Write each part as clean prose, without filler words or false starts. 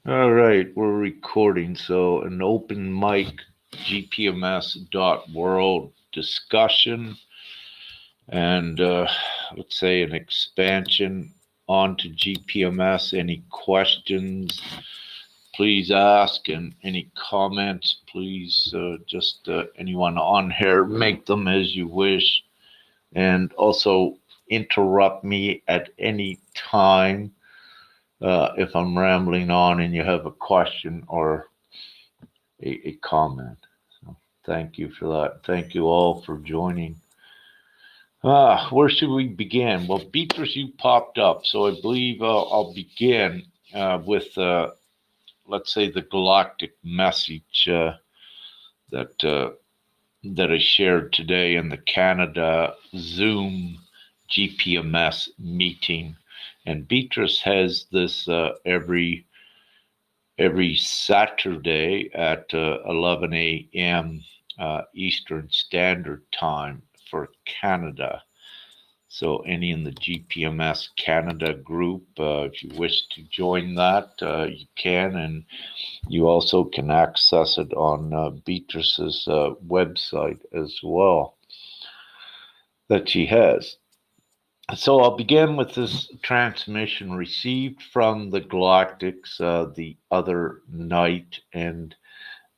All right, we're recording. So, an open mic Gpms.world discussion and let's say an expansion onto GPMS. Any questions, please ask, and any comments, please just anyone on here, make them as you wish. And also interrupt me at any time if I'm rambling on and you have a question or a comment. So thank you for that. Thank you all for joining. Where should we begin? Well, Beatrice, you popped up, so I believe I'll begin with, let's say, the galactic message that that I shared today in the Canada Zoom GPMS meeting. And Beatrice has this every Saturday at 11 a.m. Eastern Standard Time for Canada. So, any in the GPMS Canada group, if you wish to join that, you can, and you also can access it on Beatrice's website as well that she has. So I'll begin with this transmission received from the Galactics the other night, and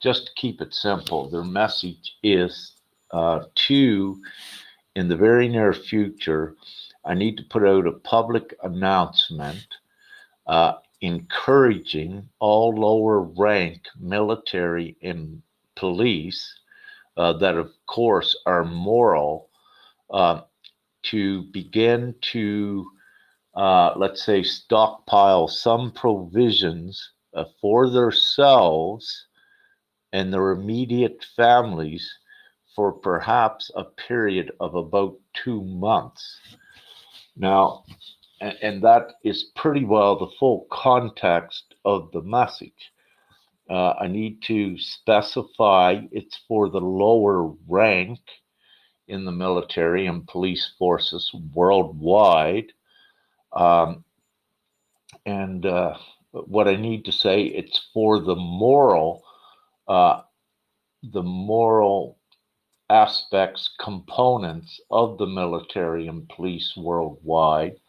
just to keep it simple, their message is to, in the very near future, I need to put out a public announcement encouraging all lower rank military and police that, of course, are moral uh, to begin to let's say, stockpile some provisions for themselves and their immediate families for perhaps a period of about 2 months. Now, and that is pretty well the full context of the message. I need to specify it's for the lower rank in the military and police forces worldwide. Um, and what I need to say, it's for uh, the moral aspects, components of the military and police worldwide,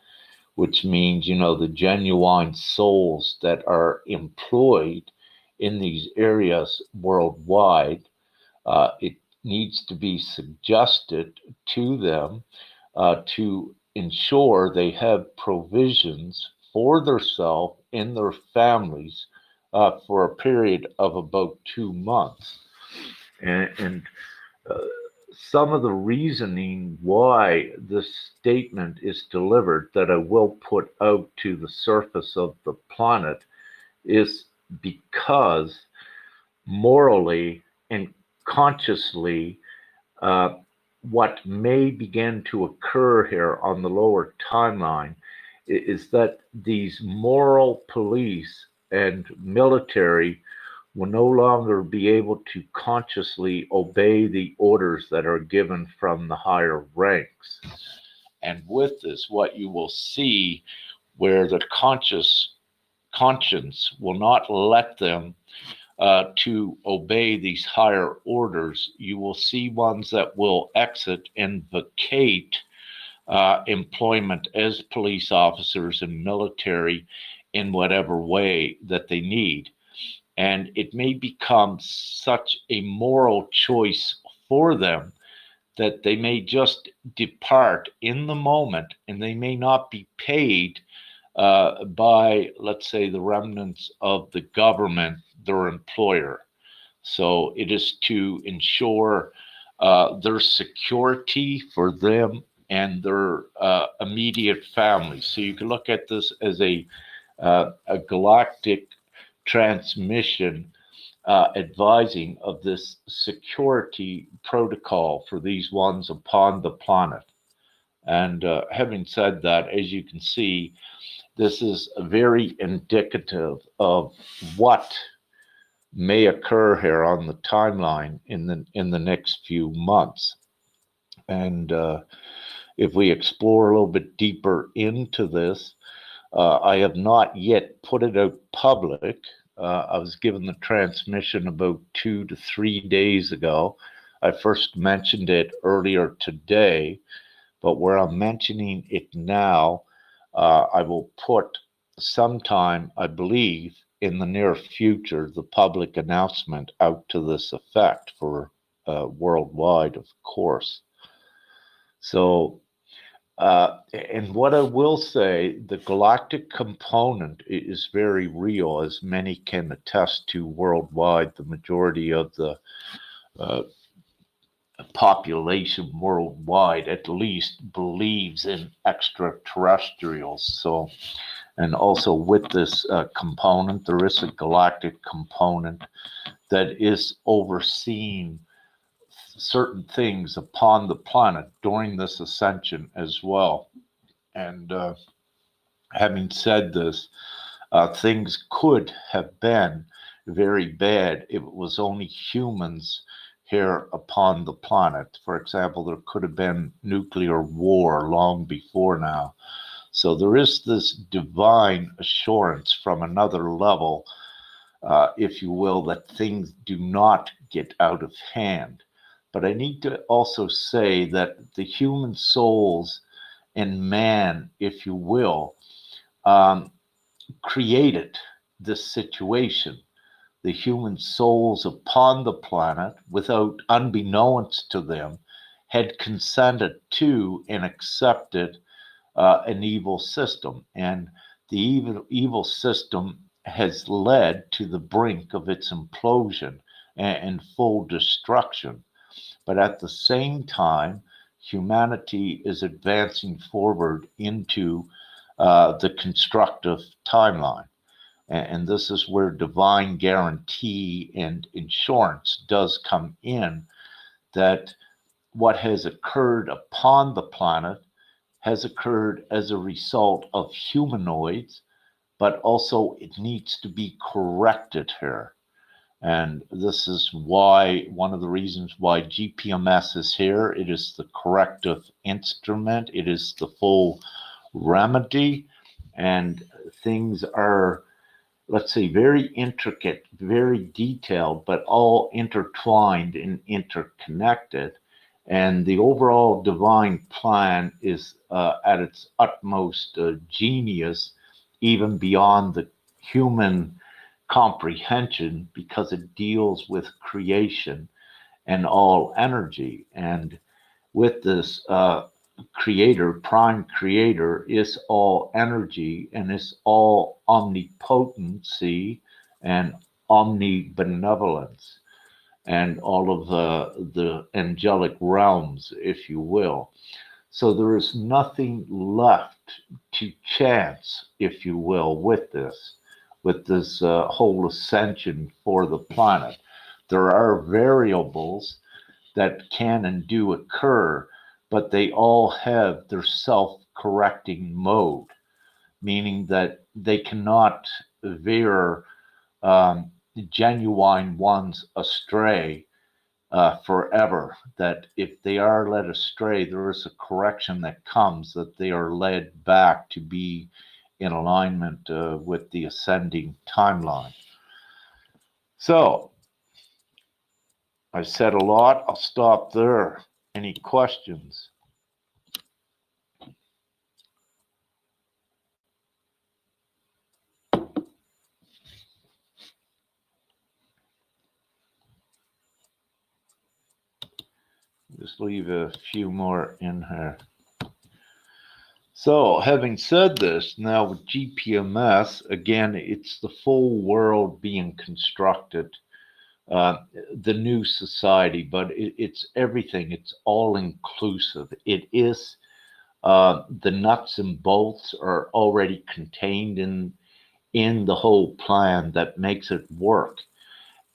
which means, the genuine souls that are employed in these areas worldwide. It needs to be suggested to them to ensure they have provisions for themselves and their families for a period of about 2 months. And uh, some of the reasoning why this statement is delivered that I will put out to the surface of the planet is because morally and consciously, uh, what may begin to occur here on the lower timeline is that these moral police and military will no longer be able to consciously obey the orders that are given from the higher ranks. And with this, what you will see where the conscience will not let them to obey these higher orders, you will see ones that will exit and vacate employment as police officers and military in whatever way that they need. And it may become such a moral choice for them that they may just depart in the moment and they may not be paid by, let's say, the remnants of the government, their employer. So it is to ensure their security for them and their immediate families. So you can look at this as a galactic transmission advising of this security protocol for these ones upon the planet. And having said that, as you can see, this is very indicative of what may occur here on the timeline in the next few months. And if we explore a little bit deeper into this, I have not yet put it out public, I was given the transmission about 2 to 3 days ago. I first mentioned it earlier today, but where I'm mentioning it now, I will put sometime, I believe, in the near future, the public announcement out to this effect for worldwide, of course. So, and what I will say, the galactic component is very real, as many can attest to worldwide. The majority of the uh, population worldwide, at least, believes in extraterrestrials. So, and also with this component, there is a galactic component that is overseeing certain things upon the planet during this ascension as well. And having said this, things could have been very bad if it was only humans here upon the planet. For example, there could have been nuclear war long before now. So there is this divine assurance from another level, if you will, that things do not get out of hand. But I need to also say that the human souls and man, if you will, um, created this situation. The human souls upon the planet, without unbeknownst to them, had consented to and accepted an evil system. And the evil system has led to the brink of its implosion and full destruction. But at the same time, humanity is advancing forward into the constructive timeline. And this is where divine guarantee and insurance does come in, that what has occurred upon the planet has occurred as a result of humanoids, but also it needs to be corrected here. And this is why, one of the reasons why GPMS is here. It is the corrective instrument, it is the full remedy, and things are, let's say, very intricate, very detailed, but all intertwined and interconnected. And the overall divine plan is at its utmost genius, even beyond the human comprehension, because it deals with creation and all energy. And with this creator, prime creator, is all energy and is all omnipotency and omnibenevolence and all of the angelic realms, if you will. So there is nothing left to chance, if you will, with this whole ascension for the planet. There are variables that can and do occur, but they all have their self correcting mode, meaning that they cannot veer genuine ones astray forever. That if they are led astray, there is a correction that comes, that they are led back to be in alignment with the ascending timeline. So, I said a lot. I'll stop there. Any questions? Just leave a few more in here. So, having said this, now with GPMS, again, it's the full world being constructed, the new society, but it's everything. It's all inclusive. It is the nuts and bolts are already contained in the whole plan that makes it work.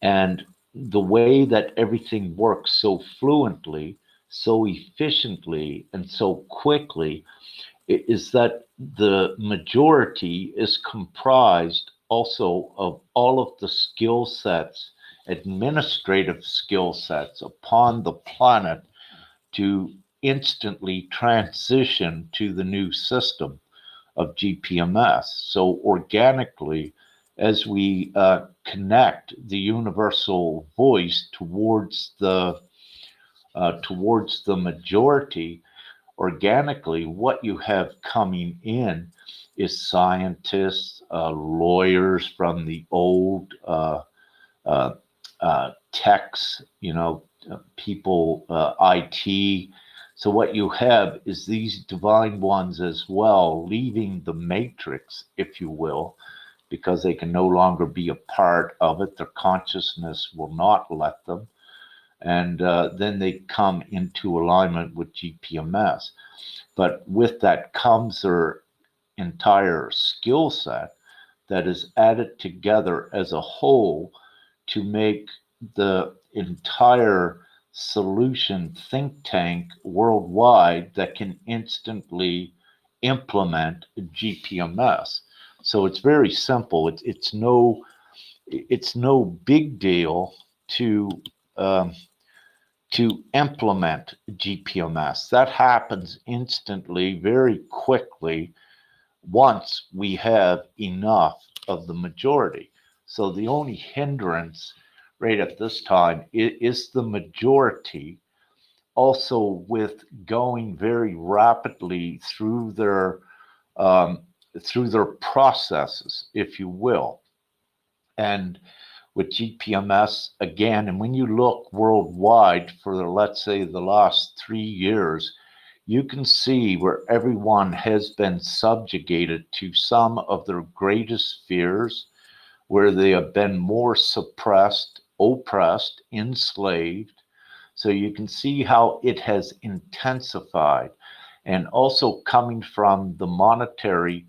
And the way that everything works so fluently, so efficiently, and so quickly is that the majority is comprised also of all of the skill sets, administrative skill sets upon the planet to instantly transition to the new system of GPMS. So organically, as we connect the universal voice towards the majority organically, what you have coming in is scientists, lawyers from the old uh, techs, people, IT. So what you have is these divine ones as well, leaving the matrix, if you will, because they can no longer be a part of it. Their consciousness will not let them. And then they come into alignment with GPMS. But with that comes their entire skill set that is added together as a whole to make the entire solution think tank worldwide that can instantly implement GPMS. So it's very simple. It's no big deal to um, to implement GPMS. That happens instantly, very quickly, once we have enough of the majority. So the only hindrance right at this time is the majority, also with going very rapidly um, through their processes, if you will. And with GPMS again, and when you look worldwide for, let's say, the last 3 years, you can see where everyone has been subjugated to some of their greatest fears, where they have been more suppressed, oppressed, enslaved. So you can see how it has intensified. And also coming from the monetary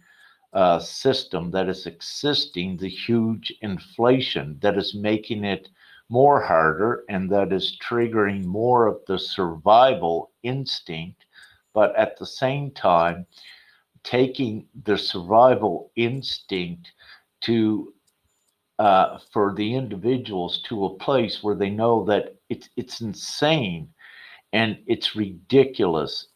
system that is existing, the huge inflation that is making it more harder and that is triggering more of the survival instinct, but at the same time, taking the survival instinct to for the individuals to a place where they know that it's insane and it's ridiculous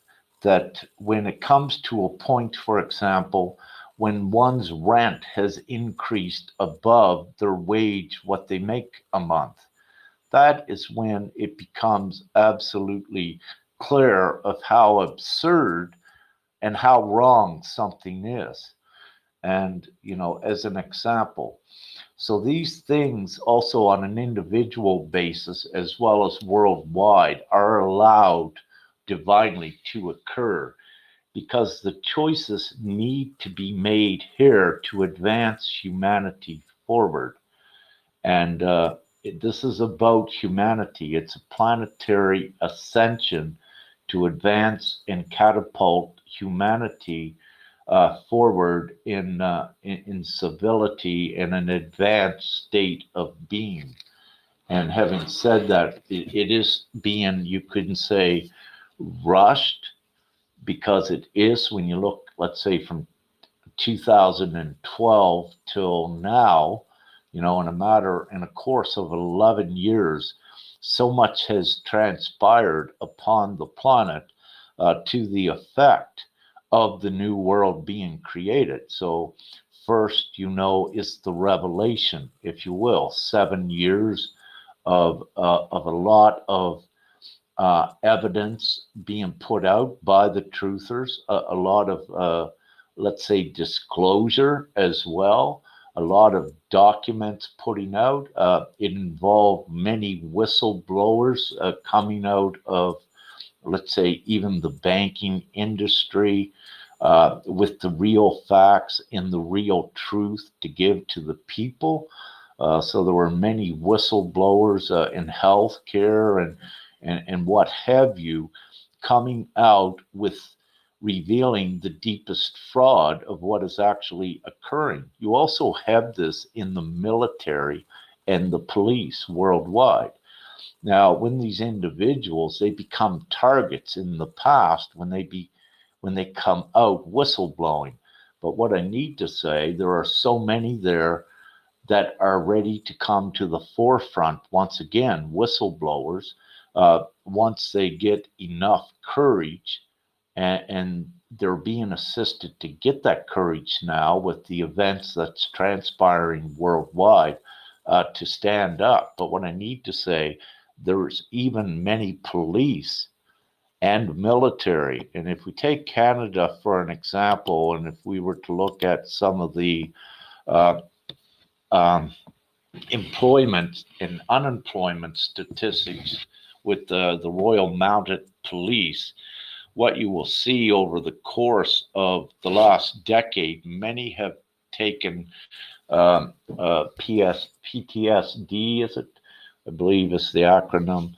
that when it comes to a point, for example, when one's rent has increased above their wage, what they make a month, that is when it becomes absolutely clear of how absurd and how wrong something is. And, as an example, so these things also on an individual basis as well as worldwide are allowed divinely to occur because the choices need to be made here to advance humanity forward. And this is about humanity. It's a planetary ascension to advance and catapult humanity forward in civility and an advanced state of being. And having said that, it is being, you couldn't say, rushed, because it is when you look, let's say, from 2012 till now, in a course of 11 years, so much has transpired upon the planet to the effect of the new world being created. So, first, is the revelation, if you will, 7 years of a lot of evidence being put out by the truthers, a lot of, let's say, disclosure as well, a lot of documents putting out. It involved many whistleblowers coming out of, let's say, even the banking industry, with the real facts and the real truth to give to the people. So there were many whistleblowers in healthcare and what have you, coming out with revealing the deepest fraud of what is actually occurring. You also have this in the military and the police worldwide. Now, when these individuals, they become targets in the past when they come out whistleblowing. But what I need to say, there are so many there that are ready to come to the forefront once again, whistleblowers, once they get enough courage and they're being assisted to get that courage now with the events that's transpiring worldwide to stand up. But what I need to say, there's even many police and military. And if we take Canada for an example, and if we were to look at some of the uh, um, employment and unemployment statistics with the Royal Mounted Police, what you will see over the course of the last decade, many have taken PTSD, is it? I believe is the acronym,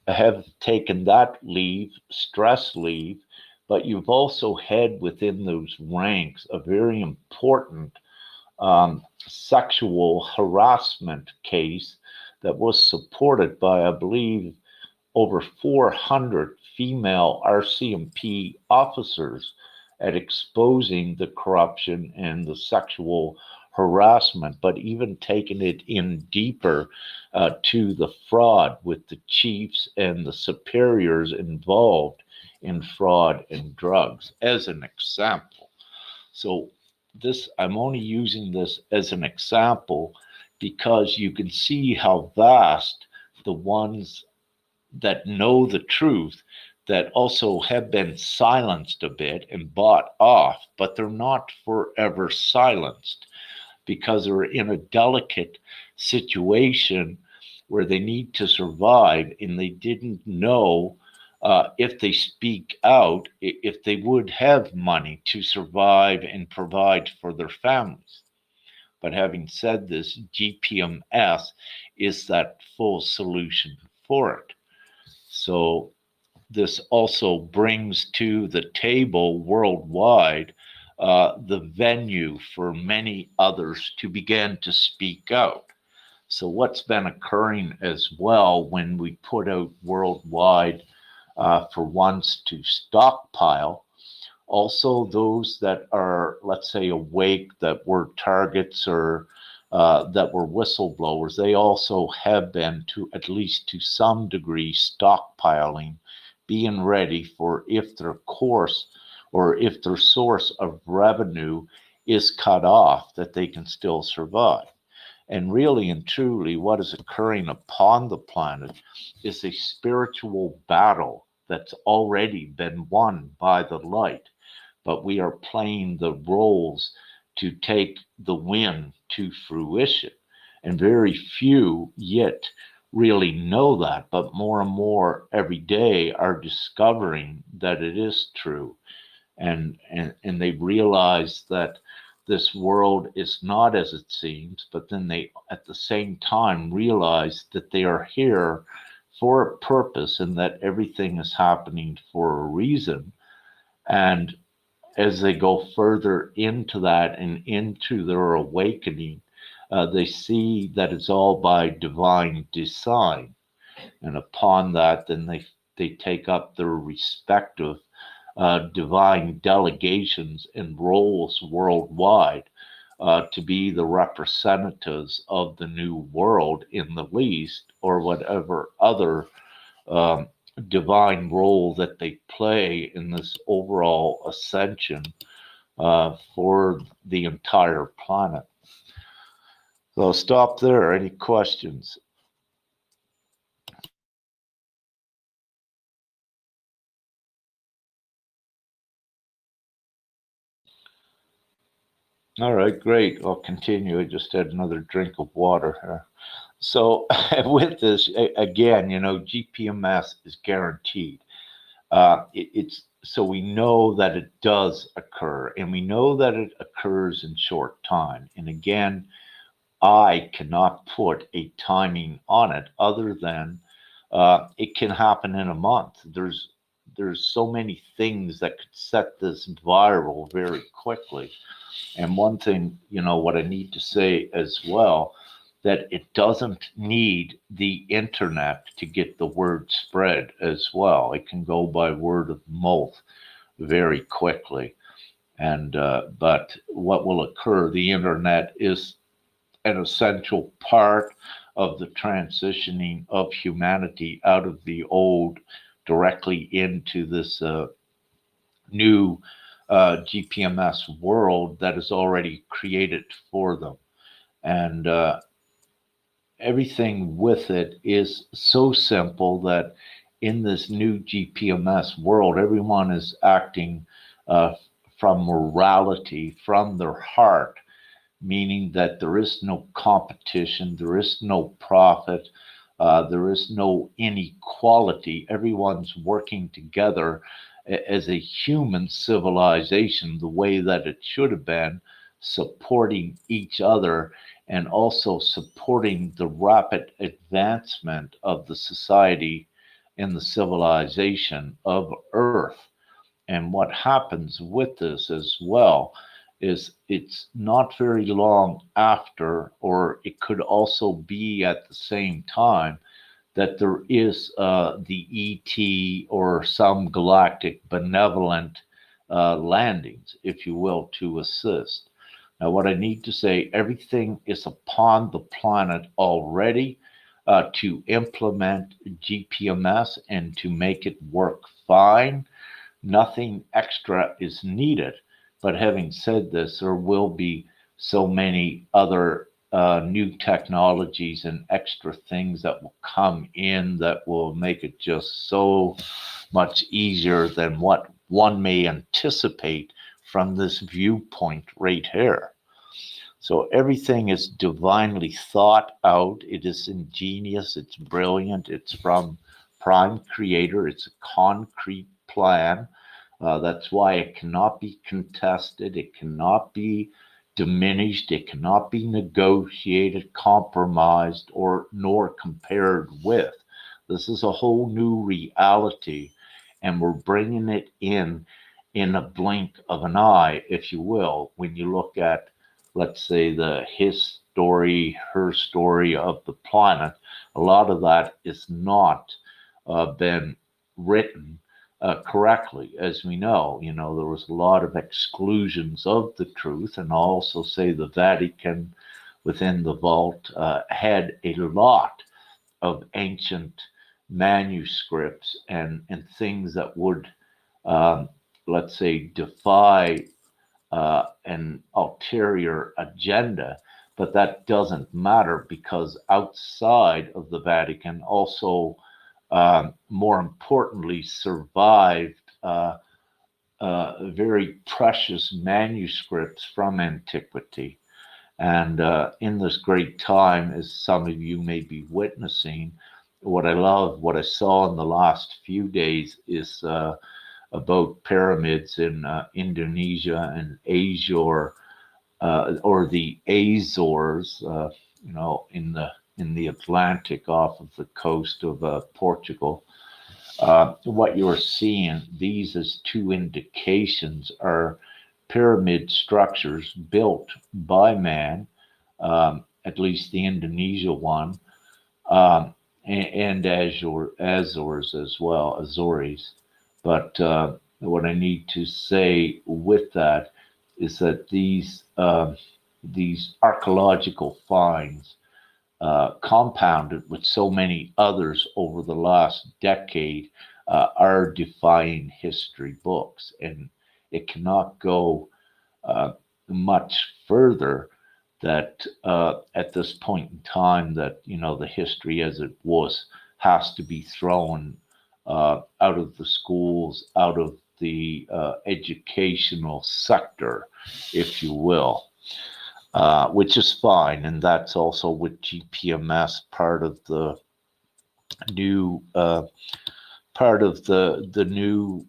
have taken that leave, stress leave, but you've also had within those ranks a very important sexual harassment case that was supported by, I believe, over 400 female RCMP officers at exposing the corruption and the sexual harassment, but even taking it in deeper to the fraud with the chiefs and the superiors involved in fraud and drugs, as an example. So this, I'm only using this as an example because you can see how vast the ones that know the truth that also have been silenced a bit and bought off, but they're not forever silenced because they're in a delicate situation where they need to survive and they didn't know if they speak out, if they would have money to survive and provide for their families. But having said this, GPMS is that full solution for it. So this also brings to the table worldwide the venue for many others to begin to speak out. So, what's been occurring as well when we put out worldwide for ones to stockpile, also those that are, let's say, awake that were targets or that were whistleblowers, they also have been, to at least to some degree, stockpiling, being ready for if their course or if their source of revenue is cut off, that they can still survive. And really and truly, what is occurring upon the planet is a spiritual battle that's already been won by the light, but we are playing the roles to take the win to fruition. And very few yet really know that, but more and more every day are discovering that it is true. And they realize that this world is not as it seems, but then they at the same time realize that they are here for a purpose and that everything is happening for a reason. And as they go further into that and into their awakening, they see that it's all by divine design. And upon that, then they take up their respective divine delegations and roles worldwide to be the representatives of the new world in the least, or whatever other um, divine role that they play in this overall ascension for the entire planet. So I'll stop there. Any questions? All right, great. I'll continue. I just had another drink of water here. So with this, again, GPMS is guaranteed. It's so we know that it does occur, and we know that it occurs in short time. And again, I cannot put a timing on it other than it can happen in a month. There's so many things that could set this viral very quickly. And one thing, what I need to say as well, that it doesn't need the internet to get the word spread as well. It can go by word of mouth very quickly. And but what will occur? The internet is an essential part of the transitioning of humanity out of the old directly into this new GPMS world that is already created for them. And everything with it is so simple that in this new GPMS world, everyone is acting uh, from morality, from their heart, meaning that there is no competition, there is no profit, there is no inequality. Everyone's working together as a human civilization the way that it should have been, supporting each other and also supporting the rapid advancement of the society and the civilization of Earth. And what happens with this as well is it's not very long after, or it could also be at the same time, that there is the ET or some galactic benevolent landings, if you will, to assist. Now, what I need to say, everything is upon the planet already to implement GPMS and to make it work fine. Nothing extra is needed. But having said this, there will be so many other new technologies and extra things that will come in that will make it just so much easier than what one may anticipate from this viewpoint right here. So everything is divinely thought out. It is ingenious. It's brilliant. It's from Prime Creator. It's a concrete plan. That's why it cannot be contested. It cannot be diminished. It cannot be negotiated, compromised, or nor compared with. This is a whole new reality, and we're bringing it in a blink of an eye, if you will, when you look at, let's say, the his story, her story of the planet. A lot of that is not been written correctly, as we know. You know, there was a lot of exclusions of the truth, and I'll also say the Vatican within the vault had a lot of ancient manuscripts and things that would, um, let's say, defy an ulterior agenda, but that doesn't matter because outside of the Vatican, also more importantly, survived very precious manuscripts from antiquity. And in this great time, as some of you may be witnessing, what I love, what I saw in the last few days is about pyramids in Indonesia and Asia, or the Azores, in the Atlantic off of the coast of Portugal. What you're seeing, these as two indications, are pyramid structures built by man, at least the Indonesia one, and Azores as well, Azores. But what I need to say with that is that these archaeological finds, compounded with so many others over the last decade, are defying history books, and it cannot go uh, much further. That at this point in time, that the history as it was has to be thrown out of the schools, out of the educational sector, if you will, which is fine, and that's also with GPMS part of the new new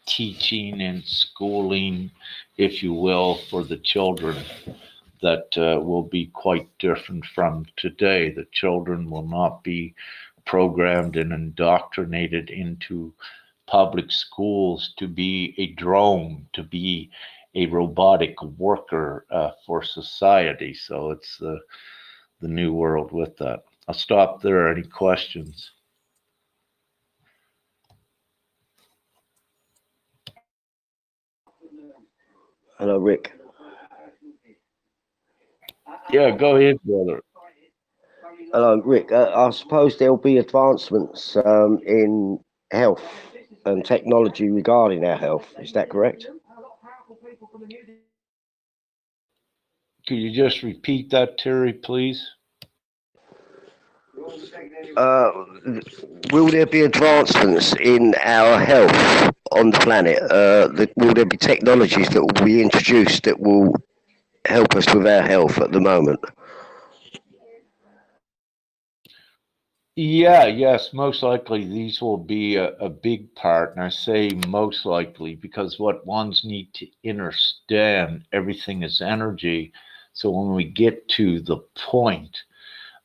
teaching and schooling, if you will, for the children that will be quite different from today. The children will not be programmed and indoctrinated into public schools to be a drone, to be a robotic worker for society. So it's the new world with that. I'll stop there. Any questions? Hello, Rick. Yeah, go ahead, brother. Hello, Rick. I suppose there'll be advancements in health and technology regarding our health. Is that correct? Could you just repeat that, Terry, please? Uh, will there be advancements in our health on the planet? Will there be technologies that will be introduced that will help us with our health at the moment? Yeah, yes, most likely these will be a big part. And I say most likely because what ones need to understand, everything is energy. So when we get to the point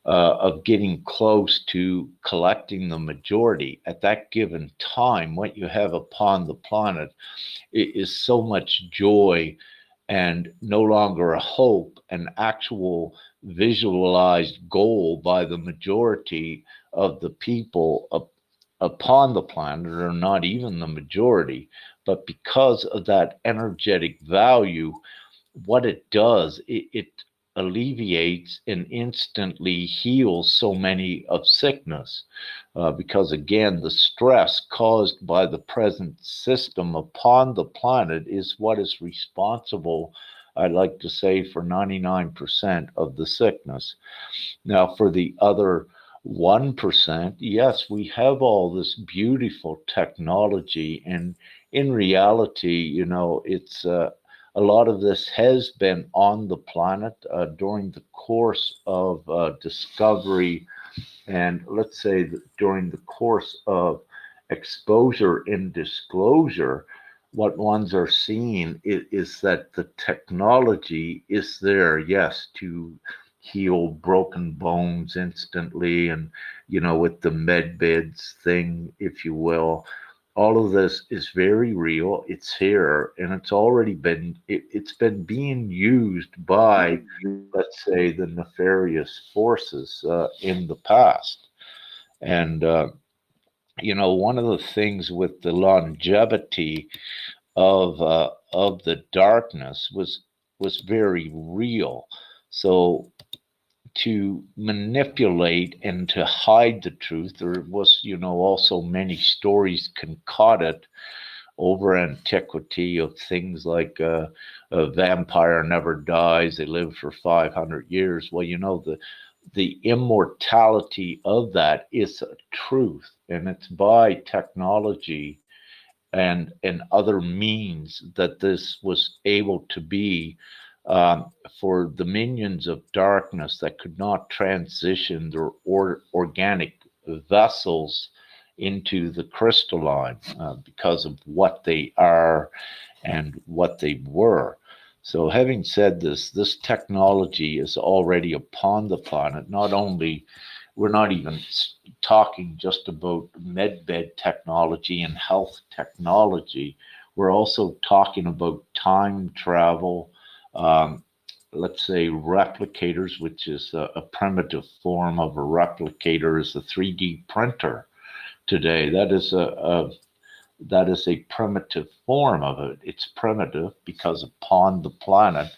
of getting close to collecting the majority at that given time, what you have upon the planet is so much joy and no longer a hope, an actual visualized goal by the majority of the people upon the planet, or not even the majority. But because of that energetic value, what it does, it alleviates and instantly heals so many of sickness. Because again, the stress caused by the present system upon the planet is what is responsible, I like to say, for 99% of the sickness. Now, for the other 1%, yes, we have all this beautiful technology, and in reality, a lot of this has been on the planet during the course of discovery, and let's say that during the course of exposure and disclosure. What ones are seeing is that the technology is there, yes, to heal broken bones instantly, and with the med beds thing, if you will. All of this is very real. It's here, and it's been being used by, let's say, the nefarious forces in the past. And one of the things with the longevity of the darkness was very real. So to manipulate and to hide the truth, there was, also many stories concocted over antiquity of things like a vampire never dies, they live for 500 years. Well, the immortality of that is a truth, and it's by technology and other means that this was able to be, for the minions of darkness that could not transition their organic vessels into the crystalline, because of what they are and what they were. So, having said this, this technology is already upon the planet. Not only, we're not even talking just about medbed technology and health technology, we're also talking about time travel. Um, let's say replicators, which is a primitive form of a replicator, is a 3D printer today. That is a primitive form of it. It's primitive because upon the planet,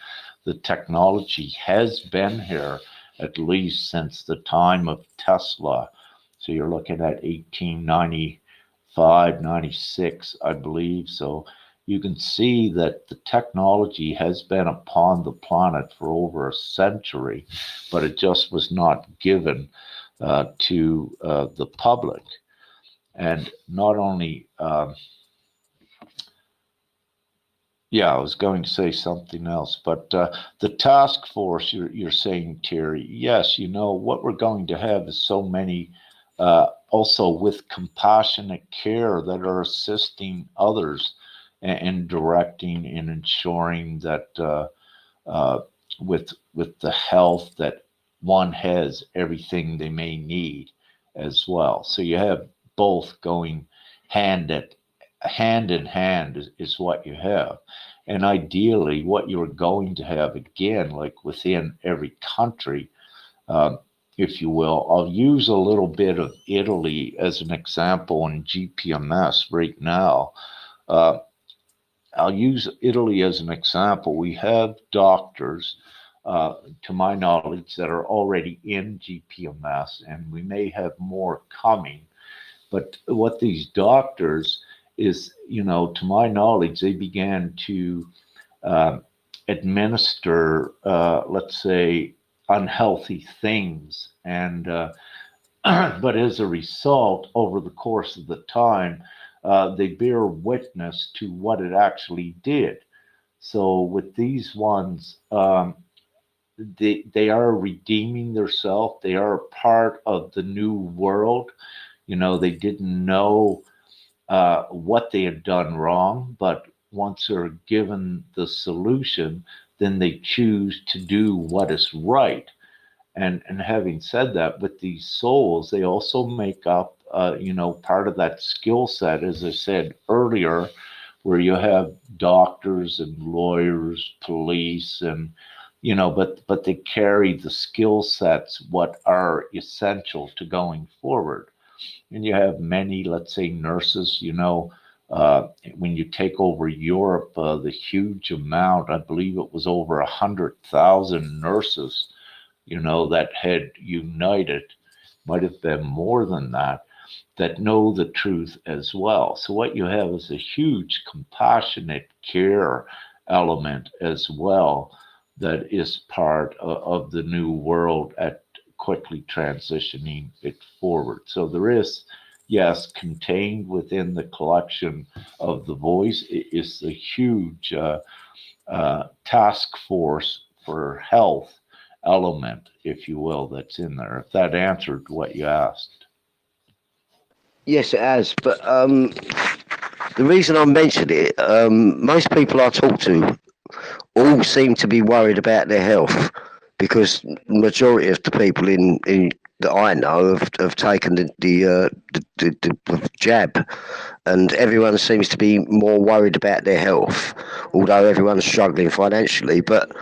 the technology has been here at least since the time of Tesla. So you're looking at 1895, 96, I believe. So you can see that the technology has been upon the planet for over a century, but it just was not given to the public. And not only, yeah, I was going to say something else, but the task force you're saying, Terry, yes, what we're going to have is so many, also with compassionate care, that are assisting others and directing and ensuring that, uh, with the health, that one has everything they may need as well. So you have both going hand at hand in hand is what you have. And ideally, what you're going to have, again, like within every country, um, if you will. I'll use a little bit of Italy as an example in GPMS right now. Uh, I'll use Italy as an example. We have doctors, to my knowledge, that are already in GPMS, and we may have more coming. But what these doctors, is, to my knowledge, they began to uh, administer, let's say, unhealthy things. And but as a result, over the course of the time, they bear witness to what it actually did. So with these ones, they are redeeming themselves. They are a part of the new world. They didn't know what they had done wrong, but once they're given the solution, then they choose to do what is right. And having said that, with these souls, they also make up, part of that skill set, as I said earlier, where you have doctors and lawyers, police, and but they carry the skill sets what are essential to going forward. And you have many, let's say, nurses. When you take over Europe, the huge amount, I believe it was over 100,000 nurses that had united, might have been more than that, that know the truth as well. So what you have is a huge compassionate care element as well that is part of the new world at quickly transitioning it forward. So there is, yes, contained within the collection of the voice is the huge task force for health element, if you will, that's in there. If that answered what you asked. Yes, it has. But the reason I mentioned it, most people I talk to all seem to be worried about their health because majority of the people in that I know have taken the jab, and everyone seems to be more worried about their health, although everyone's struggling financially. But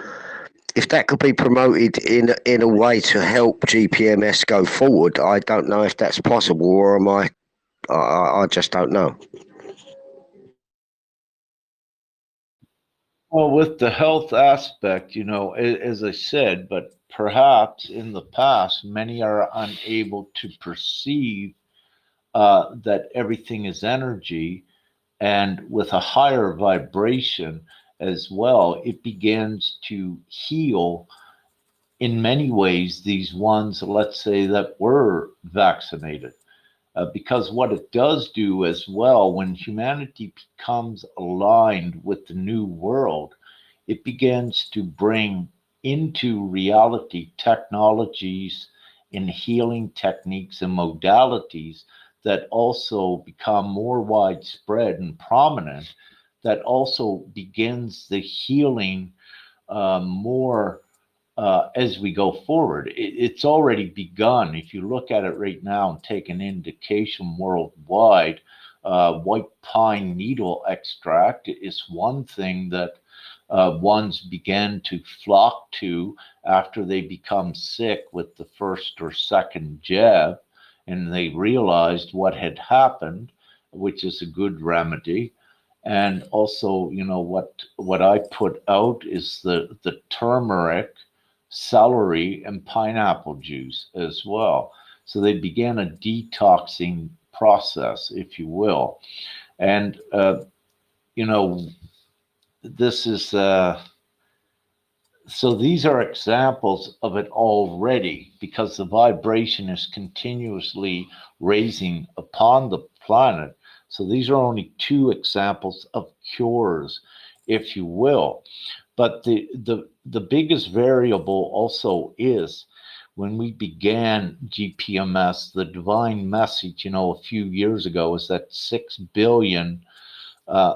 if that could be promoted in a way to help GPMS go forward, I don't know if that's possible, or am I just don't know. Well, with the health aspect, as I said, but perhaps in the past, many are unable to perceive that everything is energy, and with a higher vibration as well, it begins to heal in many ways these ones, let's say, that were vaccinated. Because what it does do as well, when humanity becomes aligned with the new world, it begins to bring into reality technologies and healing techniques and modalities that also become more widespread and prominent, that also begins the healing more as we go forward. It's already begun. If you look at it right now and take an indication worldwide, white pine needle extract is one thing that ones began to flock to after they become sick with the first or second jab, and they realized what had happened, which is a good remedy. And also, what I put out is the turmeric, celery, and pineapple juice as well. So they began a detoxing process, if you will. And you know, this is so these are examples of it already, because the vibration is continuously raising upon the planet. So these are only two examples of cures, if you will. But the biggest variable also is when we began GPMS, the divine message, a few years ago, is that 6 billion.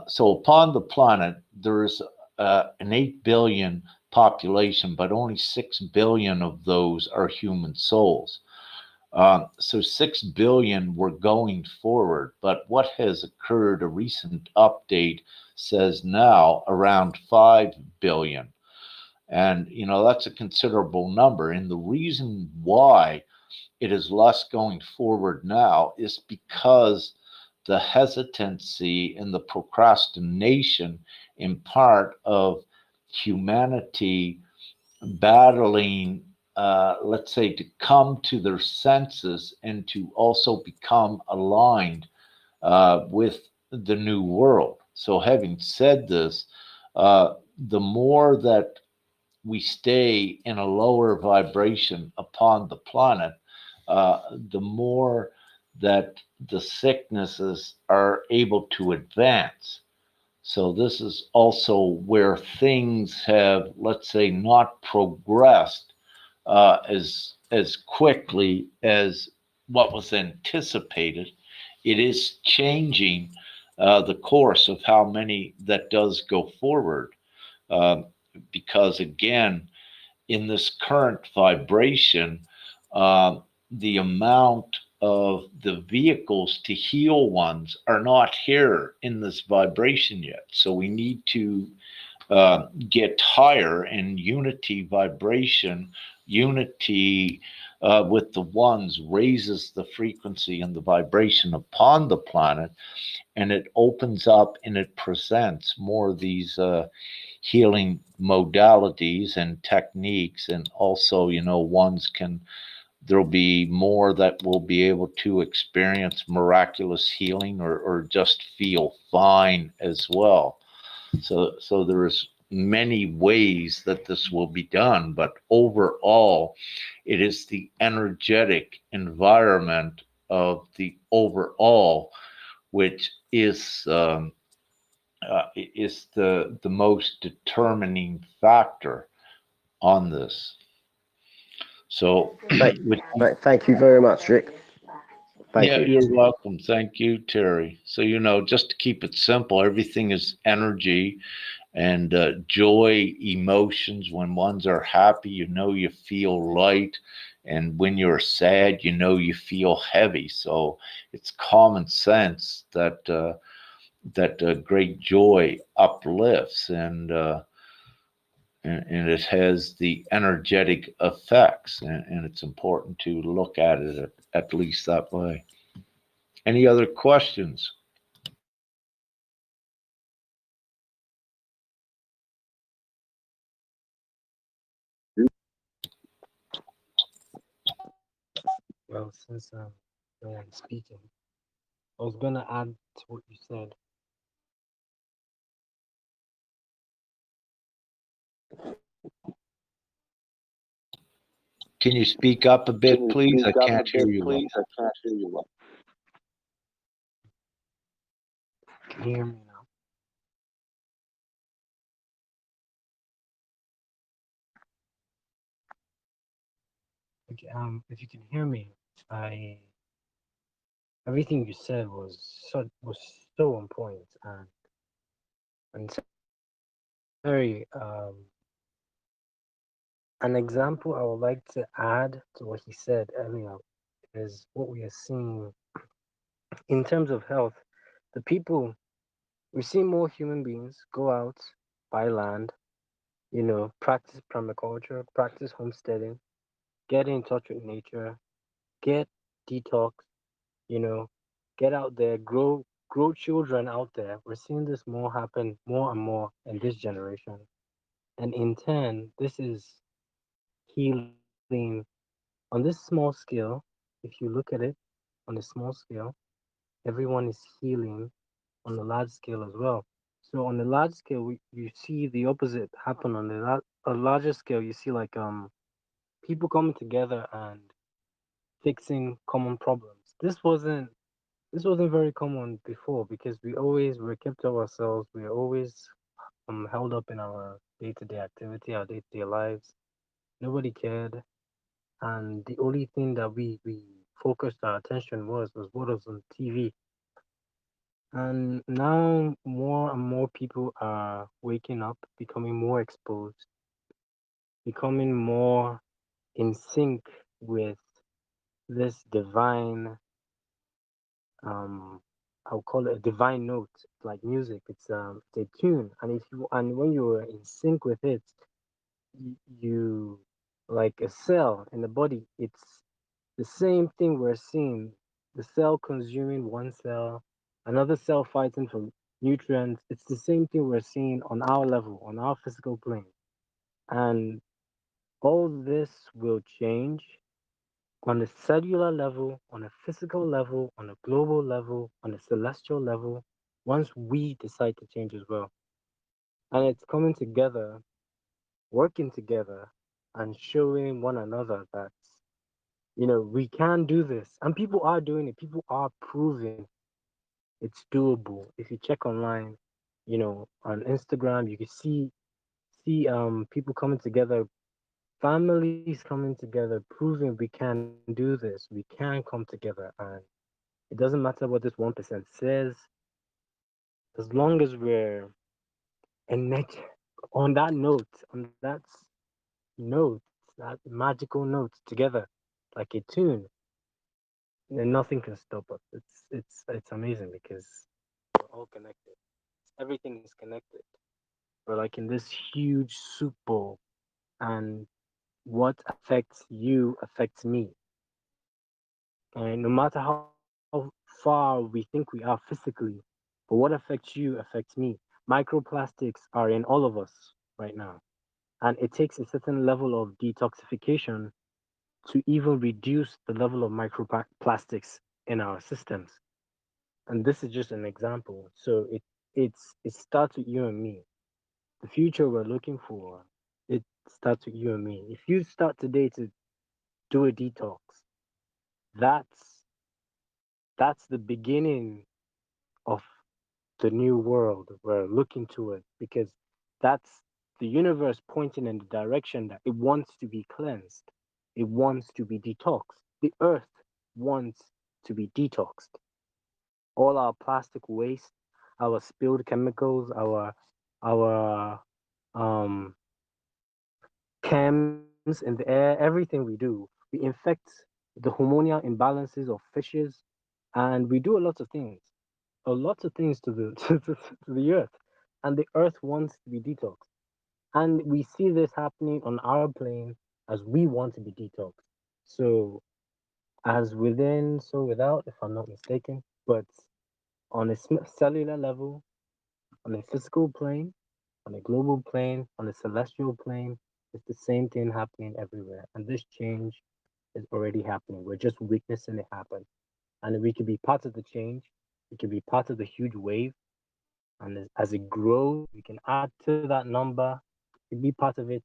So upon the planet, there is an 8 billion population, but only 6 billion of those are human souls. So 6 billion were going forward, but what has occurred, a recent update says now around 5 billion. And, that's a considerable number. And the reason why it is less going forward now is because the hesitancy and the procrastination, in part of humanity battling, let's say, to come to their senses and to also become aligned with the new world. So, having said this, the more that we stay in a lower vibration upon the planet, the more that the sicknesses are able to advance. So this is also where things have, let's say, not progressed as quickly as what was anticipated. It is changing the course of how many that does go forward, uh, because again, in this current vibration, uh, the amount of the vehicles to heal ones are not here in this vibration yet. So we need to get higher in unity vibration. Unity with the ones raises the frequency and the vibration upon the planet, and it opens up and it presents more of these healing modalities and techniques. And also, ones can, there'll be more that will be able to experience miraculous healing, or just feel fine as well. So there's many ways that this will be done, but overall, it is the energetic environment of the overall which is the most determining factor on this. So, Thank, with, thank you very much, Rick. Thank yeah, you. you're welcome. Thank you, Terry. So, just to keep it simple, everything is energy and joy, emotions. When ones are happy, you feel light. And when you're sad, you feel heavy. So it's common sense that great joy uplifts, and it has the energetic effects, and it's important to look at it at least that way. Any other questions? Well, since no one's speaking, I was gonna add to what you said. Can you speak up a Can bit, you please? I speak up a can't hear bit, you well. please? I can't hear you well. Can you hear me now? Okay, if you can hear me, I everything you said was so on point, and very an example I would like to add to what he said earlier is what we are seeing in terms of health. The people we see more human beings go out, buy land, practice permaculture, practice homesteading, get in touch with nature, get detox, you know, get out there, grow children out there. We're seeing this more happen more and more in this generation. And in turn, this is healing on this small scale. If you look at it on a small scale, everyone is healing on a large scale as well. So on the large scale, you see the opposite happen on a larger scale. You see like people coming together and fixing common problems. This wasn't very common before because we always were kept to ourselves. We were always held up in our day-to-day activity, our day-to-day lives. Nobody cared, and the only thing that we focused our attention was what was on TV. And now more and more people are waking up, becoming more exposed, becoming more in sync with this divine I'll call it a divine note, like music. It's a tune, and if you and when you're in sync with it, you like a cell in the body. It's the same thing we're seeing. The cell consuming one cell, another cell fighting for nutrients. It's the same thing we're seeing on our level, on our physical plane, and all this will change on a cellular level, on a physical level, on a global level, on a celestial level. once we decide to change as well. And it's coming together, working together, and showing one another that, we can do this. And people are doing it. People are proving it's doable. If you check online, on Instagram, you can see people coming together, families coming together, proving we can do this. We can come together, and it doesn't matter what this 1% says, as long as we're and on that note, on that note, that magical note together, like a tune, then nothing can stop us. It's amazing because we're all connected. Everything is connected. We're like in this huge soup bowl, and what affects you affects me. And no matter how far we think we are physically, but what affects you affects me. Microplastics are in all of us right now. And it takes a certain level of detoxification to even reduce the level of microplastics in our systems. And this is just an example. So it starts with you and me. The future we're looking for, it starts with you and me. If you start today to do a detox, that's that's the beginning of the new world we're looking toward, because that's the universe pointing in the direction that it wants to be cleansed. It wants to be detoxed. The earth wants to be detoxed. All our plastic waste, our spilled chemicals, our um chems in the air, everything we do, we infect the hormonal imbalances of fishes, and we do a lot of things to the to the earth, and the earth wants to be detoxed. And we see this happening on our plane as we want to be detoxed. So as within, so without, if I'm not mistaken. But on a cellular level, on a physical plane, on a global plane, on a celestial plane, it's the same thing happening everywhere. And this change is already happening. We're just witnessing it happen. And we could be part of the change. We could be part of the huge wave. And as it grows, we can add to that number, we could be part of it,